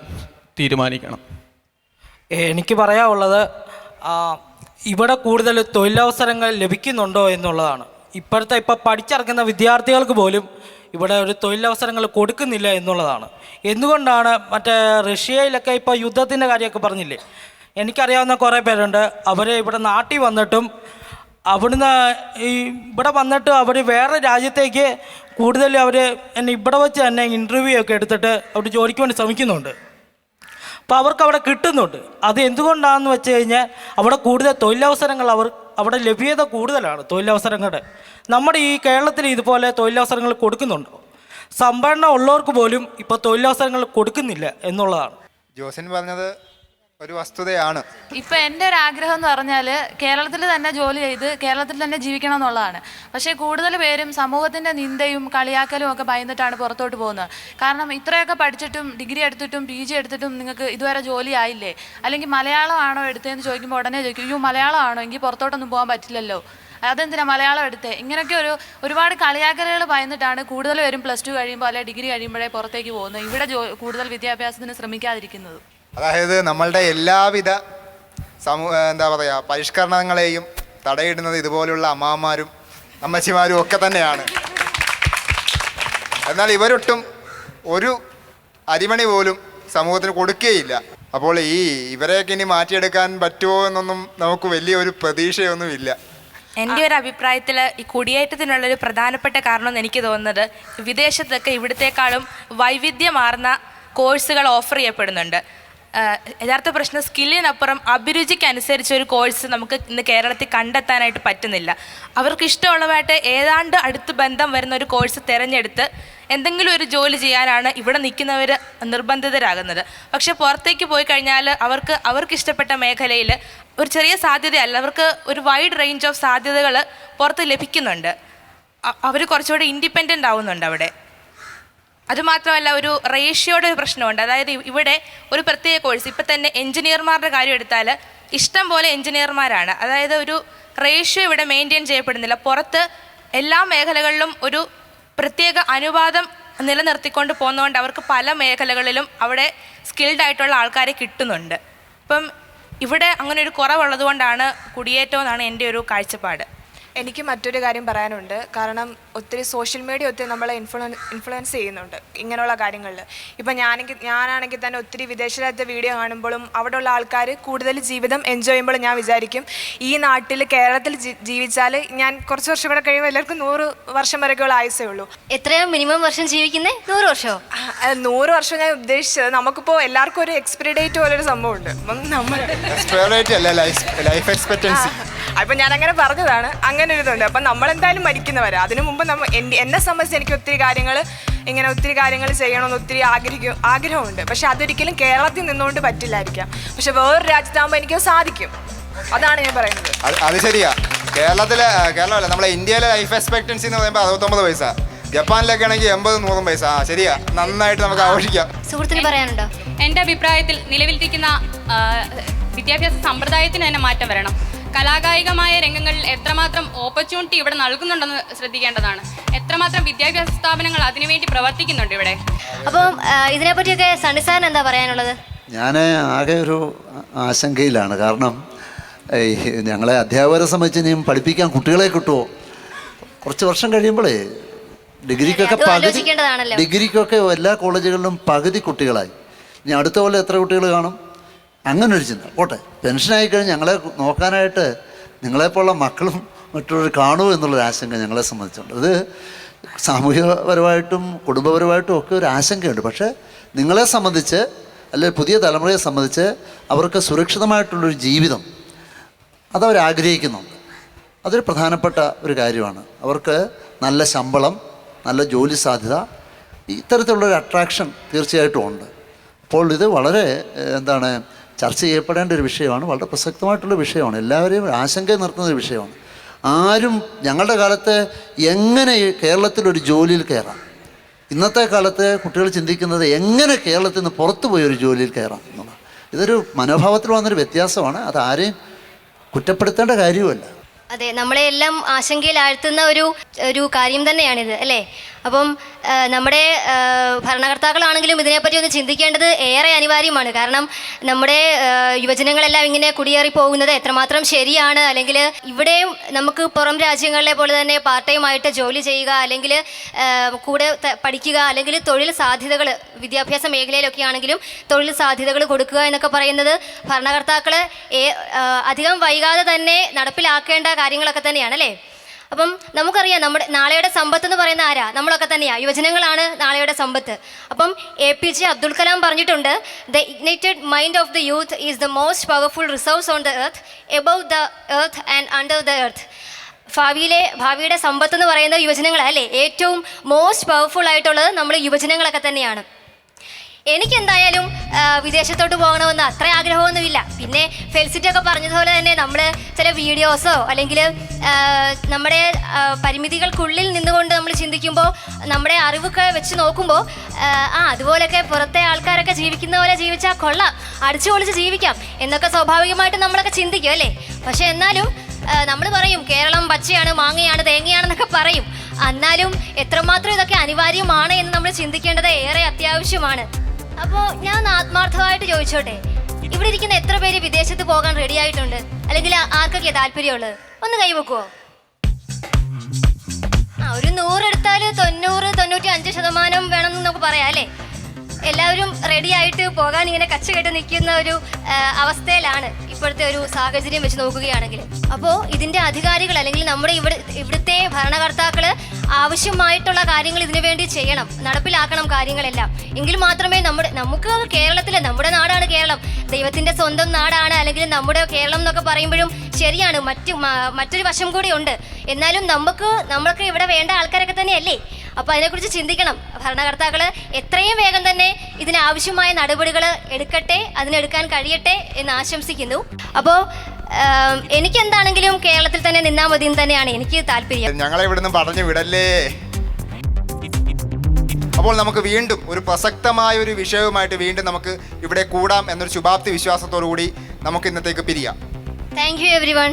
തീരുമാനിക്കണം. എനിക്ക് പറയാനുള്ളത് ഇവിടെ കൂടുതൽ തൊഴിലവസരങ്ങൾ ലഭിക്കുന്നുണ്ടോ എന്നുള്ളതാണ്. ഇപ്പോൾ പഠിച്ചിറങ്ങുന്ന വിദ്യാർത്ഥികൾക്ക് പോലും ഇവിടെ ഒരു തൊഴിലവസരങ്ങൾ കൊടുക്കുന്നില്ല എന്നുള്ളതാണ്. എന്തുകൊണ്ടാണ്? മറ്റേ റഷ്യയിലൊക്കെ ഇപ്പോൾ യുദ്ധത്തിൻ്റെ കാര്യമൊക്കെ പറഞ്ഞില്ലേ, എനിക്കറിയാവുന്ന കുറേ പേരുണ്ട്. അവർ ഇവിടെ നാട്ടിൽ വന്നിട്ടും അവിടുന്ന് ഇവിടെ വന്നിട്ട് അവർ വേറെ രാജ്യത്തേക്ക് കൂടുതൽ അവർ എന്നെ ഇവിടെ വെച്ച് തന്നെ ഇൻ്റർവ്യൂ ഒക്കെ എടുത്തിട്ട് അവർ ജോലിക്ക് വേണ്ടി ശ്രമിക്കുന്നുണ്ട്. അപ്പോൾ അവർക്ക് അവിടെ കിട്ടുന്നുണ്ട്. അത് എന്തുകൊണ്ടാണെന്ന് വെച്ച് കഴിഞ്ഞാൽ അവിടെ കൂടുതൽ തൊഴിലവസരങ്ങൾ അവിടെ ലഭ്യത കൂടുതലാണ് തൊഴിലവസരങ്ങളുടെ. നമ്മുടെ ഈ കേരളത്തിൽ ഇതുപോലെ തൊഴിലവസരങ്ങൾ കൊടുക്കുന്നുണ്ടോ? സംഭരണം ഉള്ളവർക്ക് പോലും ഇപ്പോൾ തൊഴിലവസരങ്ങൾ കൊടുക്കുന്നില്ല എന്നുള്ളതാണ്. ജോസിൻ പറഞ്ഞത് ഒരു വസ്തുതയാണ്. ഇപ്പം എൻ്റെ ഒരു ആഗ്രഹം എന്ന് പറഞ്ഞാൽ കേരളത്തിൽ തന്നെ ജോലി ചെയ്ത് കേരളത്തിൽ തന്നെ ജീവിക്കണം എന്നുള്ളതാണ്. പക്ഷേ കൂടുതൽ പേരും സമൂഹത്തിൻ്റെ നിന്ദയും കളിയാക്കലും ഒക്കെ ഭയന്നിട്ടാണ് പുറത്തോട്ട് പോകുന്നത്. കാരണം ഇത്രയൊക്കെ പഠിച്ചിട്ടും ഡിഗ്രി എടുത്തിട്ടും PG എടുത്തിട്ടും നിങ്ങൾക്ക് ഇതുവരെ ജോലി ആയില്ലേ, അല്ലെങ്കിൽ മലയാളമാണോ എടുത്തതെന്ന് ചോദിക്കുമ്പോൾ ഉടനെ ചോദിക്കും, അയ്യോ മലയാളമാണോ, എങ്കിൽ പുറത്തോട്ടൊന്നും പോകാൻ പറ്റില്ലല്ലോ, അതെന്തിനാ മലയാളം എടുത്തേ. ഇങ്ങനെയൊക്കെ ഒരുപാട് കളിയാക്കലുകൾ ഭയന്നിട്ടാണ് കൂടുതൽ പേരും +2 കഴിയുമ്പോൾ അല്ലെങ്കിൽ ഡിഗ്രി കഴിയുമ്പോഴേ പുറത്തേക്ക് പോകുന്നത്, ഇവിടെ കൂടുതൽ വിദ്യാഭ്യാസത്തിന് ശ്രമിക്കാതിരിക്കുന്നത്. അതായത് നമ്മളുടെ എല്ലാവിധ പരിഷ്കരണങ്ങളെയും തടയിടുന്നത് ഇതുപോലുള്ള അമ്മമാരും അമ്മച്ചിമാരും ഒക്കെ തന്നെയാണ്. എന്നാൽ ഇവരൊട്ടും ഒരു അരിമണി പോലും സമൂഹത്തിന് കൊടുക്കുകയില്ല. അപ്പോൾ ഇവരെയൊക്കെ ഇനി മാറ്റിയെടുക്കാൻ പറ്റുമോ എന്നൊന്നും നമുക്ക് വലിയൊരു പ്രതീക്ഷയൊന്നുമില്ല. എൻ്റെ ഒരു അഭിപ്രായത്തിൽ ഈ കുടിയേറ്റത്തിനുള്ളൊരു പ്രധാനപ്പെട്ട കാരണം എന്ന് എനിക്ക് തോന്നുന്നത്, വിദേശത്തൊക്കെ ഇവിടത്തേക്കാളും വൈവിധ്യമാർന്ന കോഴ്സുകൾ ഓഫർ ചെയ്യപ്പെടുന്നുണ്ട്. യഥാർത്ഥ പ്രശ്നം സ്കില്ലിനപ്പുറം അഭിരുചിക്കനുസരിച്ച് ഒരു കോഴ്സ് നമുക്ക് ഇന്ന് കേരളത്തിൽ കണ്ടെത്താനായിട്ട് പറ്റുന്നില്ല. അവർക്ക് ഇഷ്ടമുള്ളതായിട്ട് ഏതാണ്ട് അടുത്ത് ബന്ധം വരുന്ന ഒരു കോഴ്സ് തിരഞ്ഞെടുത്ത് എന്തെങ്കിലും ഒരു ജോലി ചെയ്യാനാണ് ഇവിടെ നിൽക്കുന്നവർ നിർബന്ധിതരാകുന്നത്. പക്ഷെ പുറത്തേക്ക് പോയി കഴിഞ്ഞാൽ അവർക്ക് ഇഷ്ടപ്പെട്ട മേഖലയിൽ ഒരു ചെറിയ സാധ്യതയല്ല, അവർക്ക് ഒരു വൈഡ് റേഞ്ച് ഓഫ് സാധ്യതകൾ പുറത്ത് ലഭിക്കുന്നുണ്ട്. അവർ കുറച്ചുകൂടി ഇൻഡിപെൻഡൻ്റ് ആവുന്നുണ്ട് അവിടെ. അതുമാത്രമല്ല, ഒരു റേഷ്യോയുടെ ഒരു പ്രശ്നമുണ്ട്. അതായത് ഇവിടെ ഒരു പ്രത്യേക കോഴ്സ്, ഇപ്പം തന്നെ എഞ്ചിനീയർമാരുടെ കാര്യം എടുത്താൽ ഇഷ്ടം പോലെ എഞ്ചിനീയർമാരാണ്. അതായത് ഒരു റേഷ്യോ ഇവിടെ മെയിൻറ്റെയിൻ ചെയ്യപ്പെടുന്നില്ല. പുറത്ത് എല്ലാ മേഖലകളിലും ഒരു പ്രത്യേക അനുപാതം നിലനിർത്തിക്കൊണ്ട് പോകുന്നതുകൊണ്ട് അവർക്ക് പല മേഖലകളിലും അവിടെ സ്കിൽഡ് ആയിട്ടുള്ള ആൾക്കാരെ കിട്ടുന്നുണ്ട്. അപ്പം ഇവിടെ അങ്ങനെ ഒരു കുറവുള്ളത് കൊണ്ടാണ് കുടിയേറ്റം എന്നാണ് എൻ്റെ ഒരു കാഴ്ചപ്പാട്. എനിക്ക് മറ്റൊരു കാര്യം പറയാനുണ്ട്. കാരണം ഒത്തിരി സോഷ്യൽ മീഡിയ ഒത്തിരി നമ്മളെ ഇൻഫ്ലുവൻസ് ചെയ്യുന്നുണ്ട് ഇങ്ങനെയുള്ള കാര്യങ്ങളിൽ. ഇപ്പം ഞാനാണെങ്കിൽ തന്നെ ഒത്തിരി വിദേശ രാജ്യത്തെ വീഡിയോ കാണുമ്പോഴും അവിടെയുള്ള ആൾക്കാർ കൂടുതൽ ജീവിതം എൻജോയ് ചെയ്യുമ്പോൾ ഞാൻ വിചാരിക്കും, ഈ നാട്ടിൽ കേരളത്തിൽ ജീവിച്ചാൽ ഞാൻ കുറച്ച് വർഷം കൂടെ കഴിയുമ്പോൾ എല്ലാവർക്കും 100 വർഷം വരെയൊക്കെയുള്ള ആയുസേ ഉള്ളൂ. എത്രയാണ് മിനിമം വർഷം ജീവിക്കുന്നത്? 100 വർഷമോ? 100 വർഷം ഞാൻ ഉദ്ദേശിച്ചത്, നമുക്കിപ്പോൾ എല്ലാവർക്കും ഒരു എക്സ്പയറി ഡേറ്റ് പോലൊരു സംഭവം ഉണ്ട്. അപ്പം ഞാൻ അങ്ങനെ പറഞ്ഞതാണ്, അങ്ങനെ ഒരു ഇതുണ്ട്. അപ്പം നമ്മളെന്തായാലും മരിക്കുന്നവരാ. അതിനു മുമ്പ് എന്നെ സംബന്ധിച്ച് എനിക്ക് ഒത്തിരി കാര്യങ്ങൾ ചെയ്യണമെന്ന് ഒത്തിരി ആഗ്രഹമുണ്ട്. പക്ഷെ അതൊരിക്കലും കേരളത്തിൽ നിന്നുകൊണ്ട് പറ്റില്ലായിരിക്കാം. പക്ഷെ വേറൊരു രാജ്യത്താകുമ്പോൾ എനിക്ക് സാധിക്കും. അതാണ് ഞാൻ പറയുന്നത്. അത് ശരിയാ. കേരളമല്ല, നമ്മളെ ഇന്ത്യയിലെ ലൈഫ് എക്സ്പെക്ടൻസി എന്ന് പറയുമ്പോൾ 69 വയസ്സാ. ജപ്പാനിലൊക്കെ ആണെങ്കിൽ 80-100 വയസ്സാ. ശരിയാ, നന്നായിട്ട് നമുക്ക് ആഘോഷിക്കാം. സുഹൃത്തിന് പറയാനുണ്ടോ? എൻ്റെ അഭിപ്രായത്തിൽ നിലവിലിരിക്കുന്ന വിദ്യാഭ്യാസ സമ്പ്രദായത്തിന് തന്നെ മാറ്റം വരണം. കലാകായികമായ രംഗങ്ങളിൽ എത്രമാത്രം ഓപ്പർച്യൂണിറ്റി ഇവിടെ നൽകുന്നുണ്ടെന്ന് ശ്രദ്ധിക്കേണ്ടതാണ്. എത്രമാത്രം വിദ്യാഭ്യാസ സ്ഥാപനങ്ങൾ അതിനുവേണ്ടി പ്രവർത്തിക്കുന്നുണ്ട് ഇവിടെ. അപ്പം ഇതിനെപ്പറ്റിയൊക്കെ സണ്ണി സാറിന് എന്താ പറയാനുള്ളത്? ഞാൻ ആകെ ഒരു ആശങ്കയിലാണ്. കാരണം ഞങ്ങളെ അധ്യാപകരെ സംബന്ധിച്ച് ഇനിയും പഠിപ്പിക്കാൻ കുട്ടികളെ കിട്ടുമോ? കുറച്ച് വർഷം കഴിയുമ്പോഴേ ഡിഗ്രിക്കൊക്കെ എല്ലാ കോളേജുകളിലും പകുതി കുട്ടികളായി. ഇനി അടുത്ത പോലെ എത്ര കുട്ടികൾ കാണും? അങ്ങനെ ഒരു ചിന്ത പോട്ടെ. പെൻഷനായി കഴിഞ്ഞ് ഞങ്ങളെ നോക്കാനായിട്ട് നിങ്ങളെപ്പോലുള്ള മക്കളും മറ്റുള്ളവർ കാണുമോ എന്നുള്ളൊരു ആശങ്ക ഞങ്ങളെ സംബന്ധിച്ചുണ്ട്. ഇത് സാമൂഹികപരമായിട്ടും കുടുംബപരമായിട്ടും ഒക്കെ ഒരു ആശങ്കയുണ്ട്. പക്ഷേ നിങ്ങളെ സംബന്ധിച്ച് അല്ലെങ്കിൽ പുതിയ തലമുറയെ സംബന്ധിച്ച് അവർക്ക് സുരക്ഷിതമായിട്ടുള്ളൊരു ജീവിതം അതവരാഗ്രഹിക്കുന്നുണ്ട്. അതൊരു പ്രധാനപ്പെട്ട ഒരു കാര്യമാണ്. അവർക്ക് നല്ല ശമ്പളം, നല്ല ജോലി സാധ്യത, ഇത്തരത്തിലുള്ളൊരു അട്രാക്ഷൻ തീർച്ചയായിട്ടും ഉണ്ട്. അപ്പോൾ ഇത് വളരെ ചർച്ച ചെയ്യപ്പെടേണ്ട ഒരു വിഷയമാണ്. വളരെ പ്രസക്തമായിട്ടുള്ള വിഷയമാണ്. എല്ലാവരെയും ആശങ്ക നിർത്തുന്ന ഒരു വിഷയമാണ്. ആരും ഞങ്ങളുടെ കാലത്ത് എങ്ങനെ കേരളത്തിലൊരു ജോലിയിൽ കയറാം, ഇന്നത്തെ കാലത്ത് കുട്ടികൾ ചിന്തിക്കുന്നത് എങ്ങനെ കേരളത്തിൽ നിന്ന് പുറത്തു പോയി ഒരു ജോലിയിൽ കയറാം എന്നുള്ളത്. ഇതൊരു മനോഭാവത്തിൽ വന്നൊരു വ്യത്യാസമാണ്. അത് ആരെയും കുറ്റപ്പെടുത്തേണ്ട കാര്യവുമല്ല. അതെ, നമ്മളെ എല്ലാം ആശങ്കയിലാഴ്ത്തുന്ന ഒരു കാര്യം തന്നെയാണിത്, അല്ലേ? അപ്പം നമ്മുടെ ഭരണകർത്താക്കളാണെങ്കിലും ഇതിനെപ്പറ്റി ഒന്ന് ചിന്തിക്കേണ്ടത് ഏറെ അനിവാര്യമാണ്. കാരണം നമ്മുടെ യുവജനങ്ങളെല്ലാം ഇങ്ങനെ കുടിയേറി പോകുന്നത് എത്രമാത്രം ശരിയാണ്, അല്ലെങ്കിൽ ഇവിടെ നമുക്ക് പുറം രാജ്യങ്ങളിലെ പോലെ തന്നെ പാർട്ട് ടൈം ആയിട്ട് ജോലി ചെയ്യുക, അല്ലെങ്കിൽ കൂടെ പഠിക്കുക, അല്ലെങ്കിൽ തൊഴിൽ സാധ്യതകൾ വിദ്യാഭ്യാസ മേഖലയിലൊക്കെ ആണെങ്കിലും തൊഴിൽ സാധ്യതകൾ കൊടുക്കുക എന്നൊക്കെ പറയുന്നത് ഭരണകർത്താക്കൾ അധികം വൈകാതെ തന്നെ നടപ്പിലാക്കേണ്ട കാര്യങ്ങളൊക്കെ തന്നെയാണ്, അല്ലേ? അപ്പം നമുക്കറിയാം നമ്മുടെ നാളെയുടെ സമ്പത്ത് എന്ന് പറയുന്ന ആരാ? നമ്മളൊക്കെ തന്നെയാണ്. യുവജനങ്ങളാണ് നാളെയുടെ സമ്പത്ത്. അപ്പം APJ അബ്ദുൽ കലാം പറഞ്ഞിട്ടുണ്ട്, the ignited mind of the youth is the most powerful resource on the earth, above the earth and under the earth. ഭാവിയുടെ സമ്പത്ത് എന്ന് പറയുന്നത് യുവജനങ്ങളല്ലേ? ഏറ്റവും മോസ്റ്റ് പവർഫുൾ ആയിട്ടുള്ളത് നമ്മൾ യുവജനങ്ങളൊക്കെ തന്നെയാണ്. എനിക്കെന്തായാലും വിദേശത്തോട്ട് പോകണമെന്ന് അത്ര ആഗ്രഹമൊന്നുമില്ല. പിന്നെ ഫെൽസിറ്റൊക്കെ പറഞ്ഞതുപോലെ തന്നെ നമ്മൾ ചില വീഡിയോസോ അല്ലെങ്കിൽ നമ്മുടെ പരിമിതികൾക്കുള്ളിൽ നിന്നുകൊണ്ട് നമ്മൾ ചിന്തിക്കുമ്പോൾ നമ്മുടെ അറിവൊക്കെ വെച്ച് നോക്കുമ്പോൾ അതുപോലെയൊക്കെ പുറത്തെ ആൾക്കാരൊക്കെ ജീവിക്കുന്ന പോലെ ജീവിച്ചാൽ കൊള്ളാം, അടിച്ചു പൊളിച്ച് ജീവിക്കാം എന്നൊക്കെ സ്വാഭാവികമായിട്ട് നമ്മളൊക്കെ ചിന്തിക്കും, അല്ലേ? പക്ഷേ എന്നാലും നമ്മൾ പറയും കേരളം പച്ചയാണ്, മാങ്ങയാണ്, തേങ്ങയാണെന്നൊക്കെ പറയും. എന്നാലും എത്രമാത്രം ഇതൊക്കെ അനിവാര്യമാണ് എന്ന് നമ്മൾ ചിന്തിക്കേണ്ടത് ഏറെ അത്യാവശ്യമാണ്. അപ്പോൾ ഞാൻ ആത്മാർത്ഥമായിട്ട് ചോദിച്ചോട്ടെ, ഇവിടെ ഇരിക്കുന്ന എത്ര പേര് വിദേശത്ത് പോകാൻ റെഡി ആയിട്ടുണ്ട്? അല്ലെങ്കിൽ ആർക്കൊക്കെ താല്പര്യമുള്ളത്? ഒന്ന് കൈവെക്കുവോ? ഒരു 100 എടുത്താൽ 90-95% വേണമെന്ന് നമുക്ക് പറയാം, അല്ലേ? എല്ലാവരും റെഡി ആയിട്ട് പോകാൻ ഇങ്ങനെ കച്ചകെട്ട് നിൽക്കുന്ന ഒരു അവസ്ഥയിലാണ് ഇപ്പോഴത്തെ ഒരു സാഹചര്യം വെച്ച് നോക്കുകയാണെങ്കിൽ. അപ്പോൾ ഇതിൻ്റെ അധികാരികൾ അല്ലെങ്കിൽ നമ്മുടെ ഇവിടുത്തെ ഭരണകർത്താക്കൾ ആവശ്യമായിട്ടുള്ള കാര്യങ്ങൾ ഇതിനു വേണ്ടി ചെയ്യണം, നടപ്പിലാക്കണം കാര്യങ്ങളെല്ലാം. എങ്കിൽ മാത്രമേ നമുക്ക് കേരളത്തിൽ, നമ്മുടെ നാടാണ് കേരളം, ദൈവത്തിൻ്റെ സ്വന്തം നാടാണ്, അല്ലെങ്കിൽ നമ്മുടെ കേരളം എന്നൊക്കെ പറയുമ്പോഴും ശരിയാണ്, മറ്റൊരു വശം കൂടി ഉണ്ട്. എന്നാലും നമ്മൾക്ക് ഇവിടെ വേണ്ട ആൾക്കാരൊക്കെ തന്നെയല്ലേ? അപ്പോൾ അതിനെക്കുറിച്ച് ചിന്തിക്കണം ഭരണകർത്താക്കൾ. എത്രയും വേഗം തന്നെ ഇതിനാവശ്യമായ നടപടികൾ എടുക്കട്ടെ, അതിനെടുക്കാൻ കഴിയട്ടെ എന്ന് ആശംസിക്കുന്നു. അപ്പോൾ എനിക്കെന്താണെങ്കിലും കേരളത്തിൽ തന്നെ നിന്നാൽ മതി എന്ന് തന്നെയാണ് എനിക്ക് താല്പര്യം. ഞങ്ങളെ ഇവിടുന്ന് പറഞ്ഞു വിടല്ലേ. അപ്പോൾ നമുക്ക് വീണ്ടും ഒരു പ്രസക്തമായ ഒരു വിഷയവുമായിട്ട് വീണ്ടും നമുക്ക് ഇവിടെ കൂടാം എന്നൊരു ശുഭാപ്തി വിശ്വാസത്തോടു കൂടി നമുക്ക് ഇന്നത്തേക്ക് പിരിയാം. Thank you everyone.